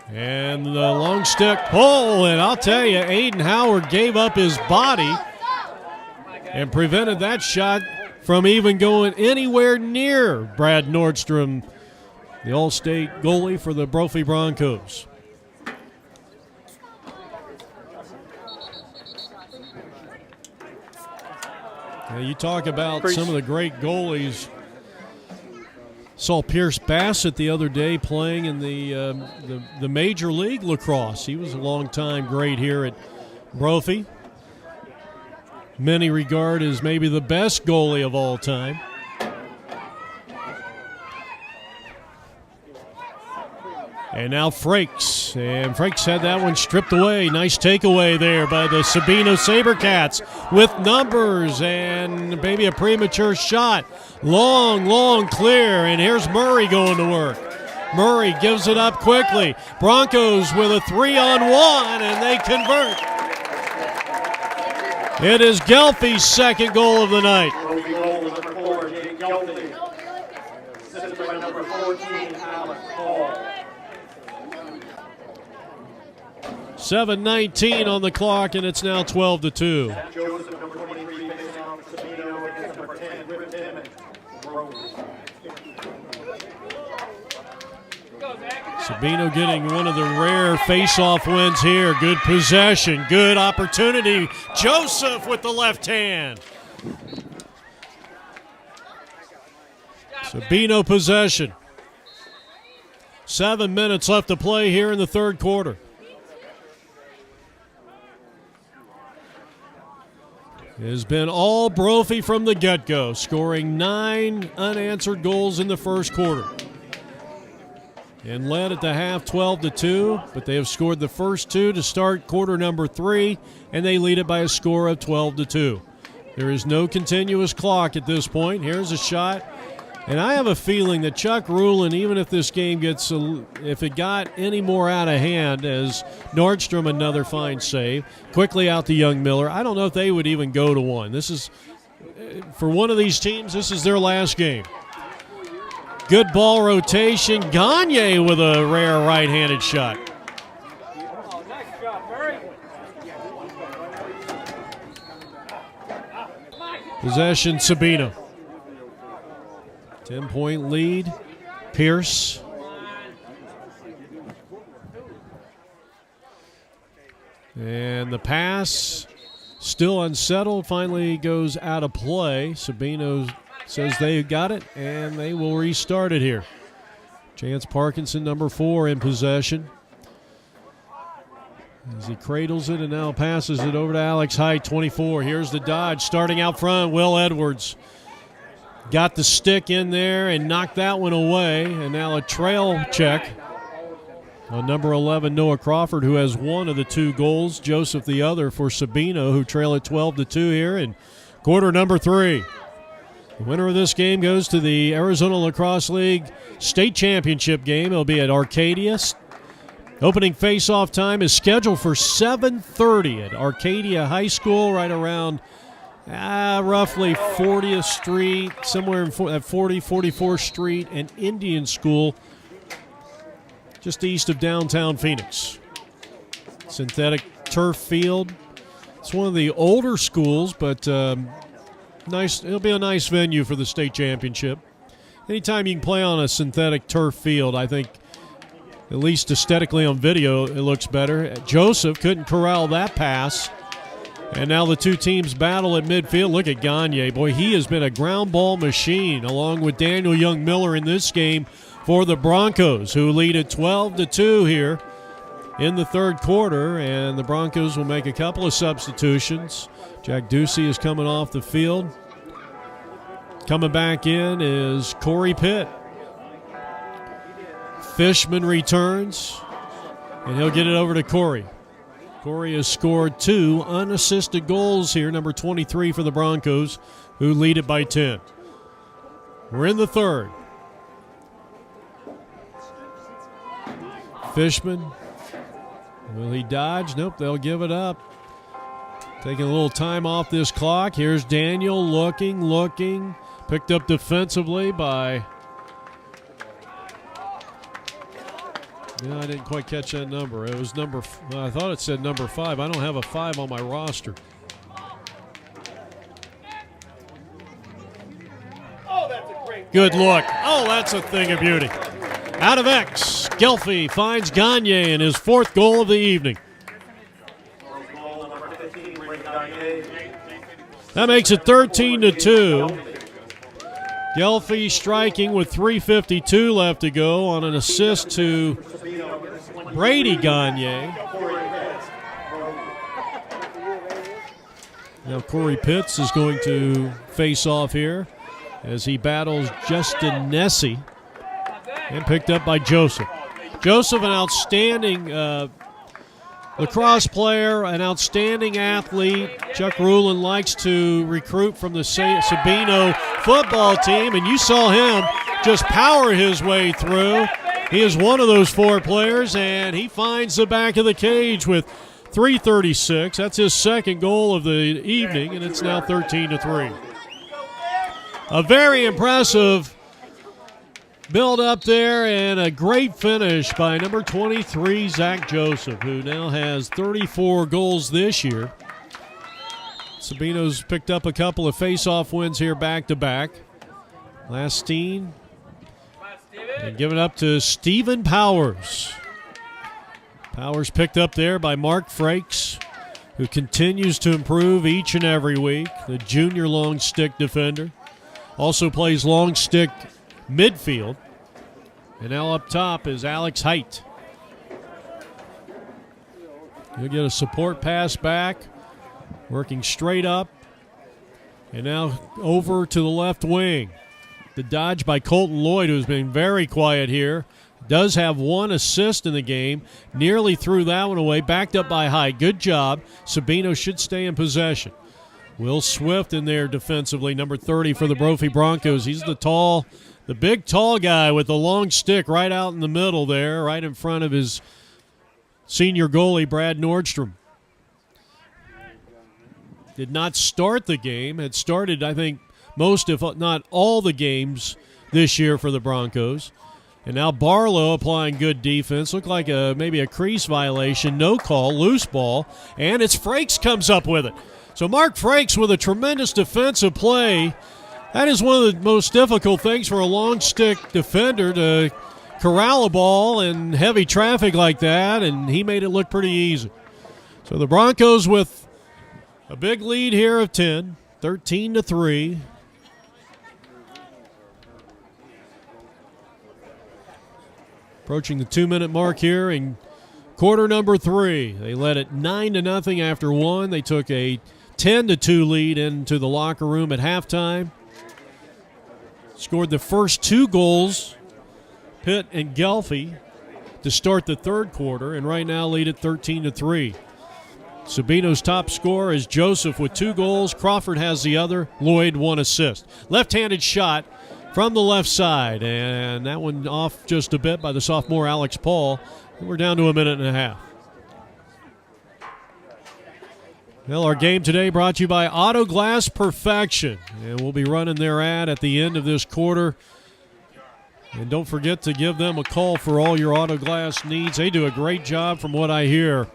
And the long stick pull. And I'll tell you, Aiden Howard gave up his body and prevented that shot from even going anywhere near Brad Nordstrom, the All-State goalie for the Brophy Broncos. Now you talk about some of the great goalies. Saw Pierce Bassett the other day playing in the Major League Lacrosse. He was a long-time great here at Brophy. Many regard as maybe the best goalie of all time. And now Frakes. And Frakes had that one stripped away. Nice takeaway there by the Sabino Sabercats with numbers and maybe a premature shot. Long clear. And here's Murray going to work. Murray gives it up quickly. Broncos with a 3-on-1, and they convert. It is Gelfie's second goal of the night. Trophy goal number 4, Jake Gelfie. Assisted by number 14, Alex Paul. 7:19 on the clock, and it's now 12-2. Joseph, number 23, facing off Sabino against number 10, Griffin and Brophy. Sabino getting one of the rare face-off wins here. Good possession, good opportunity. Joseph with the left hand. Sabino possession. 7 minutes left to play here in the third quarter. It has been all Brophy from the get-go, scoring 9 unanswered goals in the first quarter. And led at the half 12-2, but they have scored the first 2 to start quarter number 3, and they lead it by a score of 12-2. There is no continuous clock at this point. Here's a shot, and I have a feeling that Chuck Rulin, even if this game if it got any more out of hand, as Nordstrom another fine save, quickly out to Young Miller, I don't know if they would even go to one. This is, for one of these teams, this is their last game. Good ball rotation. Gagne with a rare right-handed shot. Possession, Sabino. 10-point lead. Pierce. And the pass, still unsettled, finally goes out of play. Sabino says they got it, and they will restart it here. Chance Parkinson, number 4, in possession. As he cradles it and now passes it over to Alex Height, 24. Here's the dodge starting out front. Will Edwards got the stick in there and knocked that one away. And now a trail check on number 11, Noah Crawford, who has one of the 2 goals. Joseph the other for Sabino, who trail at 12-2 here in quarter number 3. The winner of this game goes to the Arizona Lacrosse League State Championship game. It'll be at Arcadia. Opening face-off time is scheduled for 7:30 at Arcadia High School, right around roughly 40th Street, somewhere at 44th Street and Indian School, just east of downtown Phoenix. Synthetic turf field. It's one of the older schools, but nice. It'll be a nice venue for the state championship. Anytime you can play on a synthetic turf field, I think, at least aesthetically on video, it looks better. Joseph couldn't corral that pass. And now the two teams battle at midfield. Look at Gagne. Boy, he has been a ground ball machine, along with Daniel Young-Miller in this game for the Broncos, who lead at 12-2 here in the third quarter. And the Broncos will make a couple of substitutions. Jack Ducey is coming off the field. Coming back in is Corey Pitt. Fishman returns, and he'll get it over to Corey. Corey has scored 2 unassisted goals here, number 23 for the Broncos, who lead it by 10. We're in the third. Fishman, will he dodge? Nope, they'll give it up. Taking a little time off this clock. Here's Daniel looking. Picked up defensively by... Yeah, I didn't quite catch that number. It was I thought it said number 5. I don't have a 5 on my roster. Oh, that's a great Good look. Oh, that's a thing of beauty. Out of X, Gelfie finds Gagne in his 4th goal of the evening. Goal number 15, Rick Gagne. That makes it 13-2. Gelfie striking with 3:52 left to go on an assist to Brady Gagne. Now Corey Pitts is going to face off here as he battles Justin Nessie, and picked up by Joseph. Joseph, an outstanding lacrosse player, an outstanding athlete. Chuck Rulin likes to recruit from the Sabino football team, and you saw him just power his way through. He is one of those 4 players, and he finds the back of the cage with 3:36. That's his 2nd goal of the evening, and it's now 13-3. A very impressive build up there, and a great finish by number 23, Zach Joseph, who now has 34 goals this year. Sabino's picked up a couple of face-off wins here back-to-back. Lastine, and given up to Stephen Powers. Powers picked up there by Mark Frakes, who continues to improve each and every week, the junior long stick defender. Also plays long stick midfield. And now up top is Alex Height. He'll get a support pass back, working straight up. And now over to the left wing. The dodge by Colton Lloyd, who's been very quiet here. Does have 1 assist in the game. Nearly threw that one away. Backed up by Height. Good job. Sabino should stay in possession. Will Swift in there defensively, number 30 for the Brophy Broncos. He's the big tall guy with the long stick right out in the middle there, right in front of his senior goalie, Brad Nordstrom. Did not start the game. Had started, I think, most, if not all, the games this year for the Broncos. And now Barlow applying good defense. Looked like maybe a crease violation. No call, loose ball. And it's Frakes comes up with it. So Mark Frakes with a tremendous defensive play. That is one of the most difficult things for a long stick defender, to corral a ball in heavy traffic like that, and he made it look pretty easy. So the Broncos with a big lead here of 10, 13-3. Approaching the 2-minute mark here in quarter number 3. They led it 9-0 after 1. They took a 10-2 lead into the locker room at halftime. Scored the first 2 goals, Pitt and Gelfie, to start the third quarter, and right now lead at 13-3. Sabino's top scorer is Joseph with 2 goals. Crawford has the other. Lloyd 1 assist. Left-handed shot from the left side, and that one off just a bit by the sophomore Alex Paul. We're down to a minute and a half. Well, our game today brought to you by Auto Glass Perfection, and we'll be running their ad at the end of this quarter. And don't forget to give them a call for all your auto glass needs. They do a great job from what I hear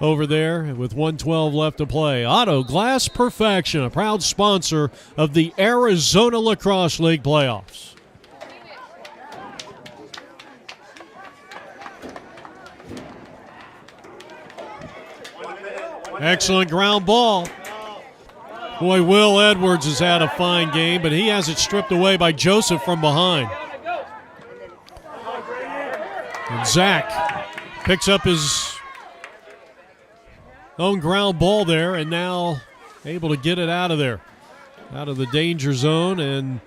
over there with 1:12 left to play. Auto Glass Perfection, a proud sponsor of the Arizona Lacrosse League playoffs. Excellent ground ball. Boy, Will Edwards has had a fine game, but he has it stripped away by Joseph from behind. And Zach picks up his own ground ball there and now able to get it out of there, out of the danger zone. And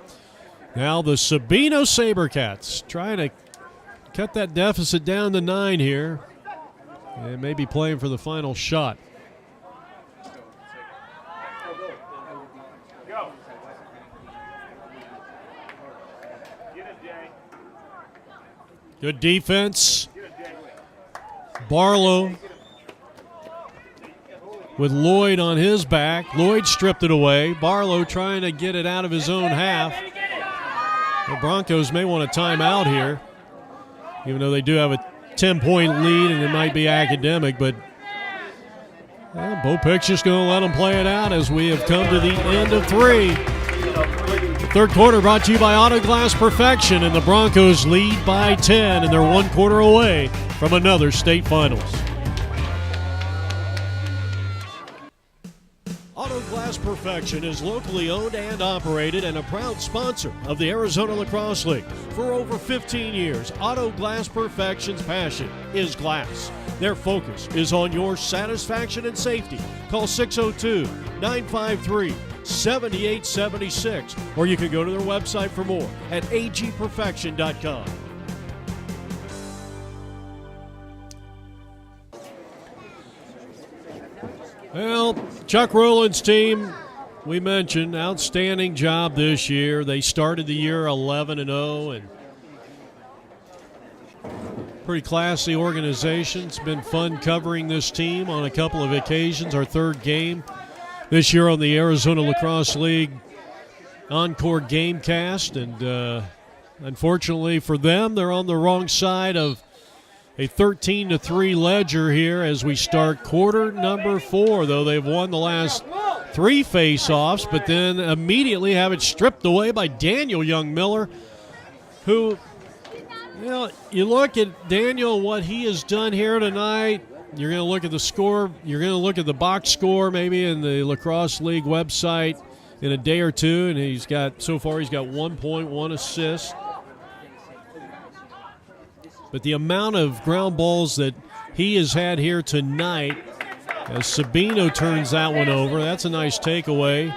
now the Sabino SaberCats trying to cut that deficit down to 9 here and maybe playing for the final shot. Good defense. Barlow with Lloyd on his back. Lloyd stripped it away. Barlow trying to get it out of his own half. The Broncos may want a timeout here, even though they do have a 10-point lead and it might be academic, but Bo Pick's just going to let them play it out as we have come to the end of 3. Third quarter brought to you by Auto Glass Perfection, and the Broncos lead by 10, and they're 1 quarter away from another state finals. Auto Glass Perfection is locally owned and operated and a proud sponsor of the Arizona Lacrosse League. For over 15 years, Auto Glass Perfection's passion is glass. Their focus is on your satisfaction and safety. Call 602-953-7876, or you can go to their website for more at agperfection.com. Well, Chuck Rowland's team, we mentioned, outstanding job this year. They started the year 11-0 and pretty classy organization. It's been fun covering this team on a couple of occasions. Our third game this year on the Arizona Lacrosse League Encore Gamecast, and unfortunately for them, they're on the wrong side of a 13-3 ledger here as we start quarter number 4, though they've won the last 3 face-offs, but then immediately have it stripped away by Daniel Young Miller, who, you know, you look at Daniel, what he has done here tonight. You're going to look at the score. You're going to look at the box score maybe in the Lacrosse League website in a day or two, and so far he's got 1 point, 1 assist. But the amount of ground balls that he has had here tonight, as Sabino turns that one over, that's a nice takeaway.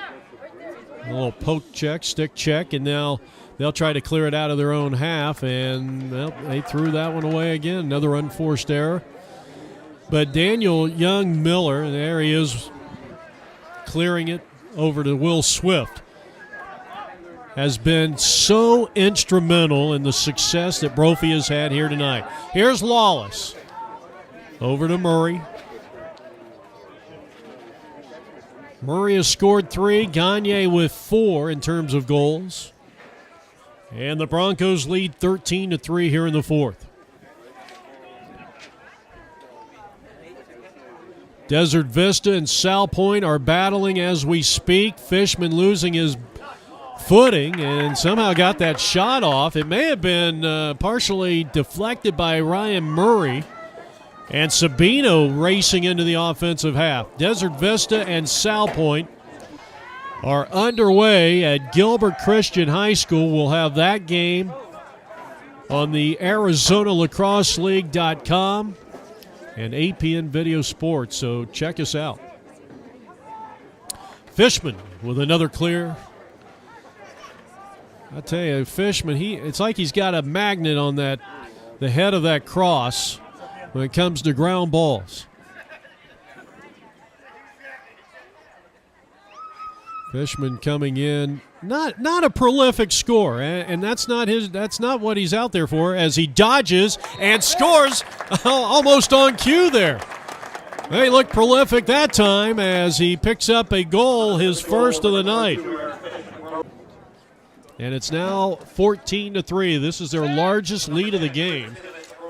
A little poke check, stick check, and now they'll try to clear it out of their own half, and well, they threw that one away again. Another unforced error. But Daniel Young Miller, there he is, clearing it over to Will Swift, has been so instrumental in the success that Brophy has had here tonight. Here's Lawless. Over to Murray. Murray has scored 3. Gagne with 4 in terms of goals. And the Broncos lead 13-3 here in the 4th. Desert Vista and Sal Point are battling as we speak. Fishman losing his footing and somehow got that shot off. It may have been partially deflected by Ryan Murray. And Sabino racing into the offensive half. Desert Vista and Sal Point are underway at Gilbert Christian High School. We'll have that game on the ArizonaLacrosseLeague.com and APN Video Sports, so check us out. Fishman with another clear. I tell you, Fishman, it's like he's got a magnet on the head of that cross when it comes to ground balls. Fishman coming in, not a prolific scorer, and that's not what he's out there for, as he dodges and scores almost on cue there. He looked prolific that time as he picks up a goal, his first of the night. And it's now 14-3. This is their largest lead of the game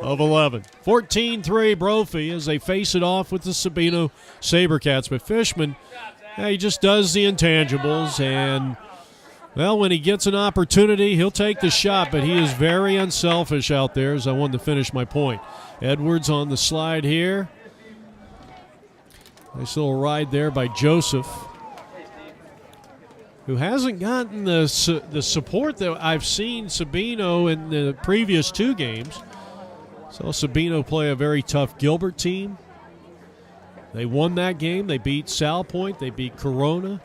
of 11. 14-3 Brophy as they face it off with the Sabino SaberCats. But Fishman, he just does the intangibles, and, well, when he gets an opportunity, he'll take the shot, but he is very unselfish out there, as I wanted to finish my point. Edwards on the slide here. Nice little ride there by Joseph, who hasn't gotten the support that I've seen Sabino in the previous 2 games. Saw Sabino play a very tough Gilbert team. They won that game. They beat Sal Point. They beat Corona.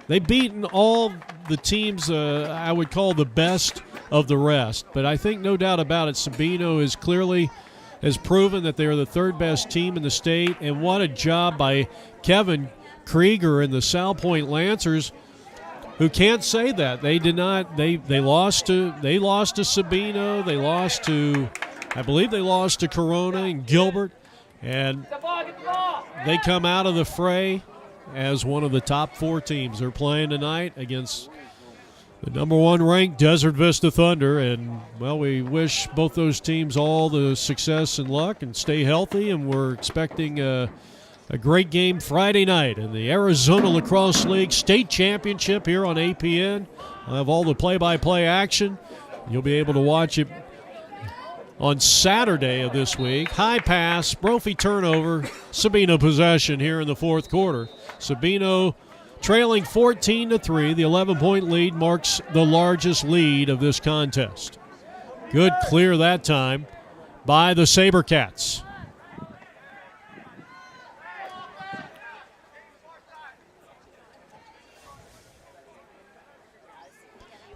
They've beaten all the teams I would call the best of the rest. But I think no doubt about it, Sabino has proven that they are the 3rd best team in the state. And what a job by Kevin Krieger and the Sal Point Lancers, who can't say that. They did not. They lost to Sabino. They lost to, I believe they lost to Corona and Gilbert. And they come out of the fray as one of the top 4 teams. They're playing tonight against the number 1 ranked Desert Vista Thunder. And, well, we wish both those teams all the success and luck and stay healthy. And we're expecting a great game Friday night in the Arizona Lacrosse League State Championship here on APN. I'll have all the play-by-play action. You'll be able to watch it on Saturday of this week. High pass, Brophy turnover, Sabino possession here in the 4th quarter. Sabino trailing 14-3. The 11-point lead marks the largest lead of this contest. Good clear that time by the SaberCats.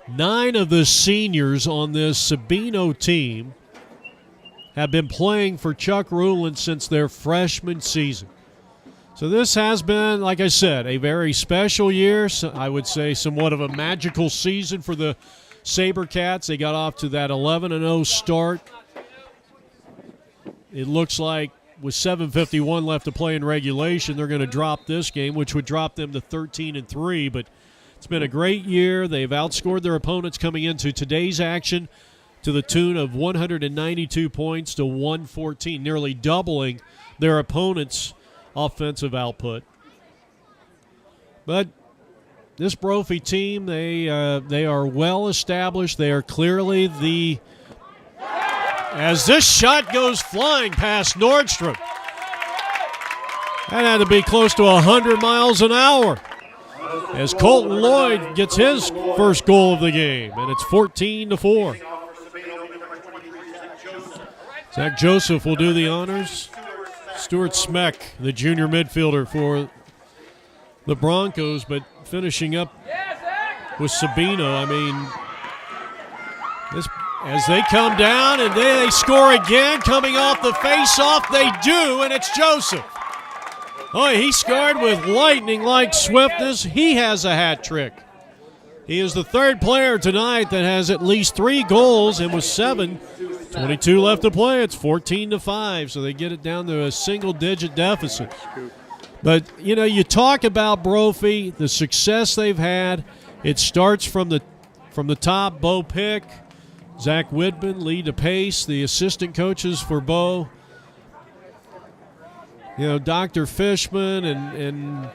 Nine of the seniors on this Sabino team have been playing for Chuck Ruland since their freshman season. So this has been, like I said, a very special year. So I would say somewhat of a magical season for the SaberCats. They got off to that 11-0 start. It looks like with 7:51 left to play in regulation, they're going to drop this game, which would drop them to 13-3. But it's been a great year. They've outscored their opponents coming into today's action to the tune of 192 points to 114, nearly doubling their opponents' offensive output. But this Brophy team, they are well established. They are clearly the, as this shot goes flying past Nordstrom. That had to be close to 100 miles an hour as Colton Lloyd gets his first goal of the game, and it's 14-4. Zach Joseph will do the honors. Stuart Smeck, the junior midfielder for the Broncos, but finishing up with Sabino. I mean, as they come down and they score again, coming off the face-off, they do, and it's Joseph. Oh, he scored with lightning-like swiftness. He has a hat trick. He is the 3rd player tonight that has at least 3 goals, and with 7:22 left to play, it's 14-5, so they get it down to a single-digit deficit. But, you know, you talk about Brophy, the success they've had. It starts from the top. Bo Pick, Zach Whitman, Lee DePace, the assistant coaches for Bo. You know, Dr. Fishman and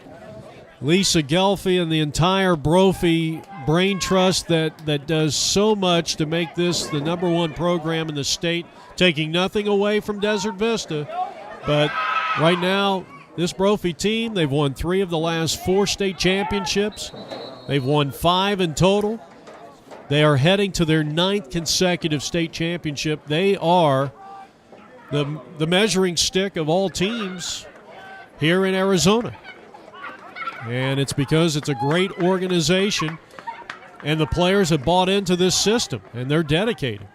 Lisa Gelfie and the entire Brophy Brain Trust that does so much to make this the number 1 program in the state, taking nothing away from Desert Vista. But right now, this Brophy team, they've won 3 of the last 4 state championships. They've won 5 in total. They are heading to their 9th consecutive state championship. They are the measuring stick of all teams here in Arizona. And it's because it's a great organization and the players have bought into this system and they're dedicated.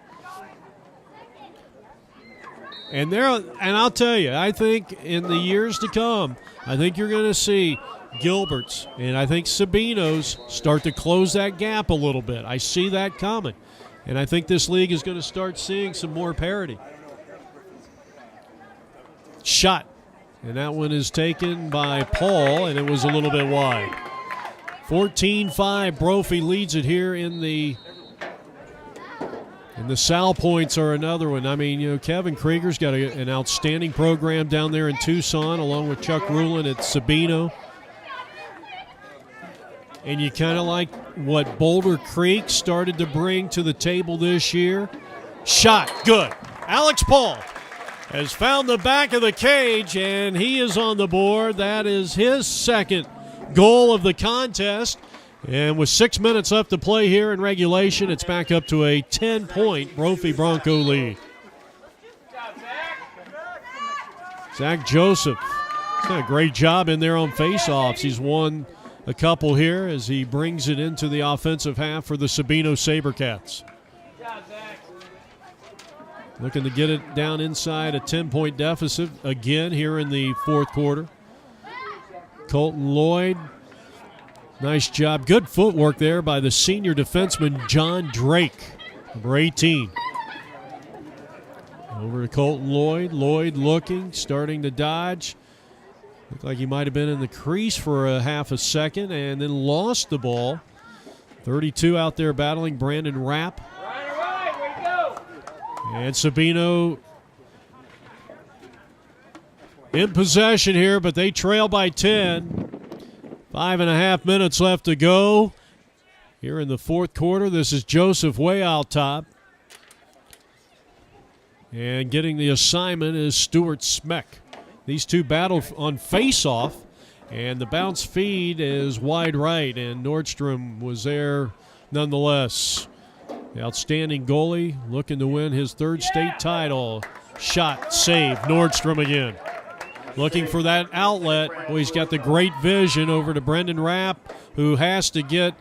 And I'll tell you, I think in the years to come, I think you're going to see Gilbert's and I think Sabino's start to close that gap a little bit. I see that coming. And I think this league is going to start seeing some more parity. Shot. And that one is taken by Paul, and it was a little bit wide. 14-5, Brophy leads it here in the Sal points are another one. I mean, you know, Kevin Krieger's got an outstanding program down there in Tucson, along with Chuck Ruland at Sabino. And you kind of like what Boulder Creek started to bring to the table this year. Shot, good. Alex Paul has found the back of the cage, and he is on the board. That is his second goal of the contest. And with 6 minutes left to play here in regulation, it's back up to a 10-point Brophy Bronco lead. Zach Joseph has done a great job in there on faceoffs. He's won a couple here as he brings it into the offensive half for the Sabino SaberCats. Looking to get it down inside a 10-point deficit again here in the fourth quarter. Colton Lloyd, nice job. Good footwork there by the senior defenseman John Drake, number 18. Over to Colton Lloyd. Lloyd looking, starting to dodge. Looked like he might have been in the crease for a half a second and then lost the ball. 32 out there battling Brandon Rapp. And Sabino in possession here, but they trail by 10. 5.5 minutes left to go here in the fourth quarter. This is Joseph way out top. And getting the assignment is Stuart Smeck. These two battle on face-off, and the bounce feed is wide right, and Nordstrom was there nonetheless. The outstanding goalie looking to win his third state title. Shot, save, Nordstrom again. Looking for that outlet. Well, he's got the great vision over to Brendan Rapp, who has to get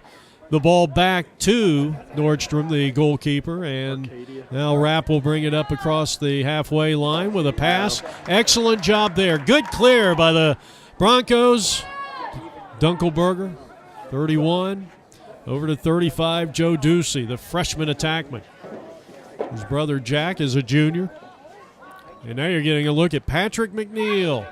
the ball back to Nordstrom, the goalkeeper, and now Rapp will bring it up across the halfway line with a pass. Excellent job there. Good clear by the Broncos. Dunkelberger, 31. Over to 35, Joe Ducey, the freshman attackman. His brother Jack is a junior. And now you're getting a look at Patrick McNeil.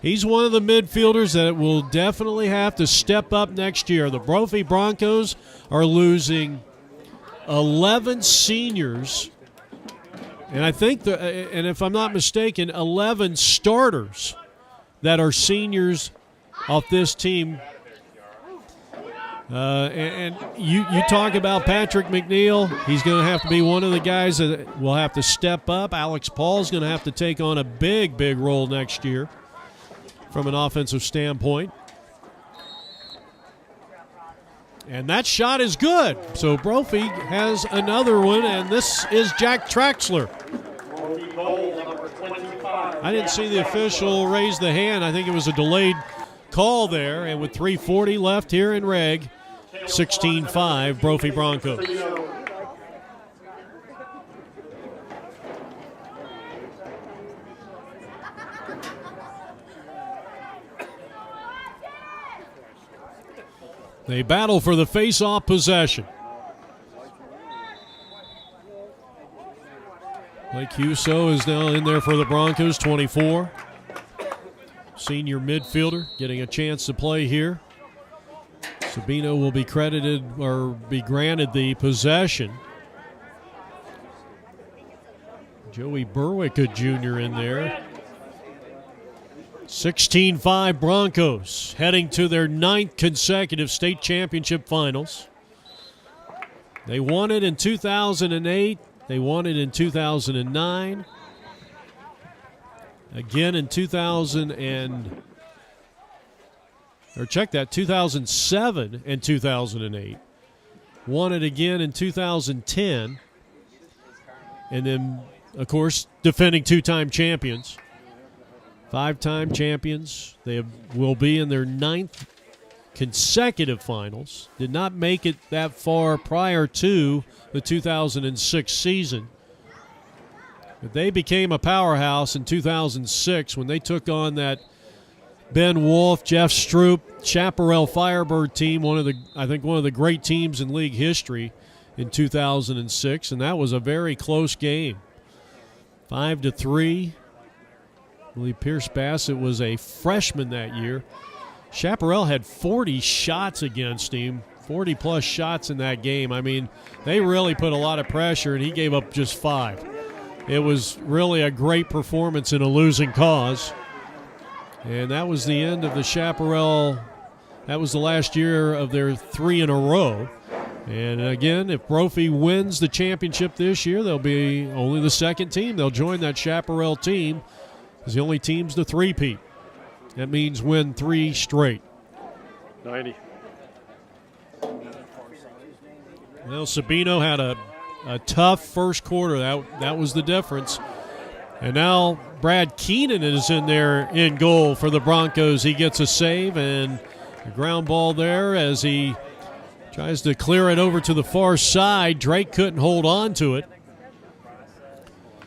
He's one of the midfielders that will definitely have to step up next year. The Brophy Broncos are losing 11 seniors, and I think, and if I'm not mistaken, 11 starters that are seniors off this team. And you talk about Patrick McNeil. He's going to have to be one of the guys that will have to step up. Alex Paul's going to have to take on a big, big role next year from an offensive standpoint. And that shot is good. So Brophy has another one, and this is Jack Traxler. I didn't see the official raise the hand. I think it was a delayed call there. And with 3:40 left here in reg, 16-5 Brophy Broncos. They battle for the face-off possession. Blake Huso is now in there for the Broncos, 24. Senior midfielder getting a chance to play here. Sabino will be credited or be granted the possession. Joey Berwick, a junior, in there. 16-5 Broncos heading to their 9th consecutive state championship finals. They won it in 2008. They won it in 2009. Again in 2007 and 2008. Won it again in 2010. And then, of course, defending two-time champions. 5-time champions. They will be in their 9th consecutive finals. Did not make it that far prior to the 2006 season. But they became a powerhouse in 2006 when they took on that Ben Wolf, Jeff Stroop, Chaparral Firebird team, I think one of the great teams in league history in 2006, and that was a very close game. 5-3. I believe Pierce Bassett was a freshman that year. Chaparral had 40 shots against him, 40-plus shots in that game. I mean, they really put a lot of pressure, and he gave up just 5. It was really a great performance in a losing cause. And that was the end of the Chaparral. That was the last year of their 3 in a row. And again, if Brophy wins the championship this year, they'll be only the second team. They'll join that Chaparral team as the only team's the three-peat. That means win 3 straight. 90. Well, Sabino had a tough first quarter. That was the difference. And now Brad Keenan is in there in goal for the Broncos. He gets a save and a ground ball there as he tries to clear it over to the far side. Drake couldn't hold on to it.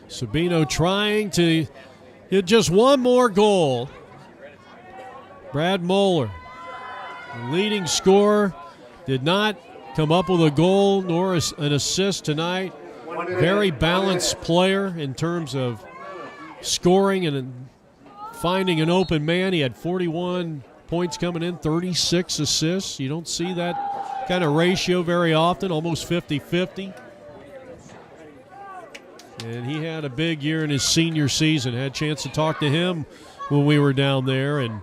Sabino trying to hit just one more goal. Brad Moeller, the leading scorer, did not come up with a goal nor an assist tonight. Very balanced player in terms of scoring and finding an open man. He had 41 points coming in, 36 assists. You don't see that kind of ratio very often, almost 50-50. And he had a big year in his senior season. Had a chance to talk to him when we were down there. And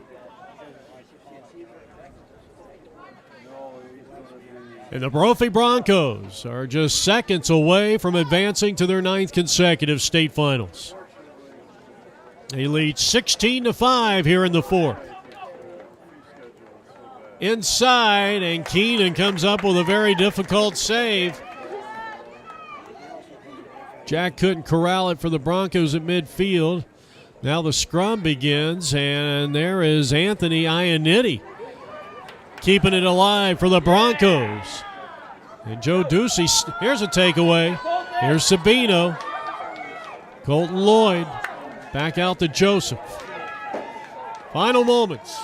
the Brophy Broncos are just seconds away from advancing to their 9th consecutive state finals. They lead 16-5 here in the 4th. Inside, and Keenan comes up with a very difficult save. Jack couldn't corral it for the Broncos at midfield. Now the scrum begins, and there is Anthony Iannitti keeping it alive for the Broncos. And Joe Ducey, here's a takeaway. Here's Sabino. Colton Lloyd back out to Joseph. Final moments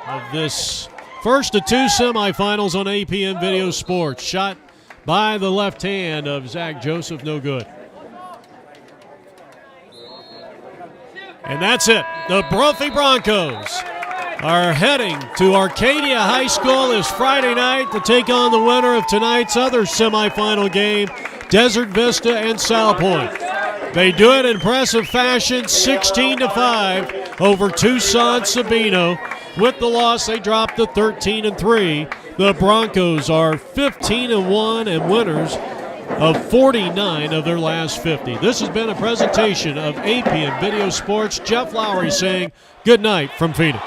of this first of 2 semifinals on APM Video Sports. Shot by the left hand of Zach Joseph, no good. And that's it. The Brophy Broncos are heading to Arcadia High School this Friday night to take on the winner of tonight's other semifinal game, Desert Vista and South Point. They do it in impressive fashion, 16-5 over Tucson Sabino. With the loss, they dropped to 13-3. The Broncos are 15-1 and winners of 49 of their last 50. This has been a presentation of APM Video Sports. Jeff Lowry saying good night from Phoenix.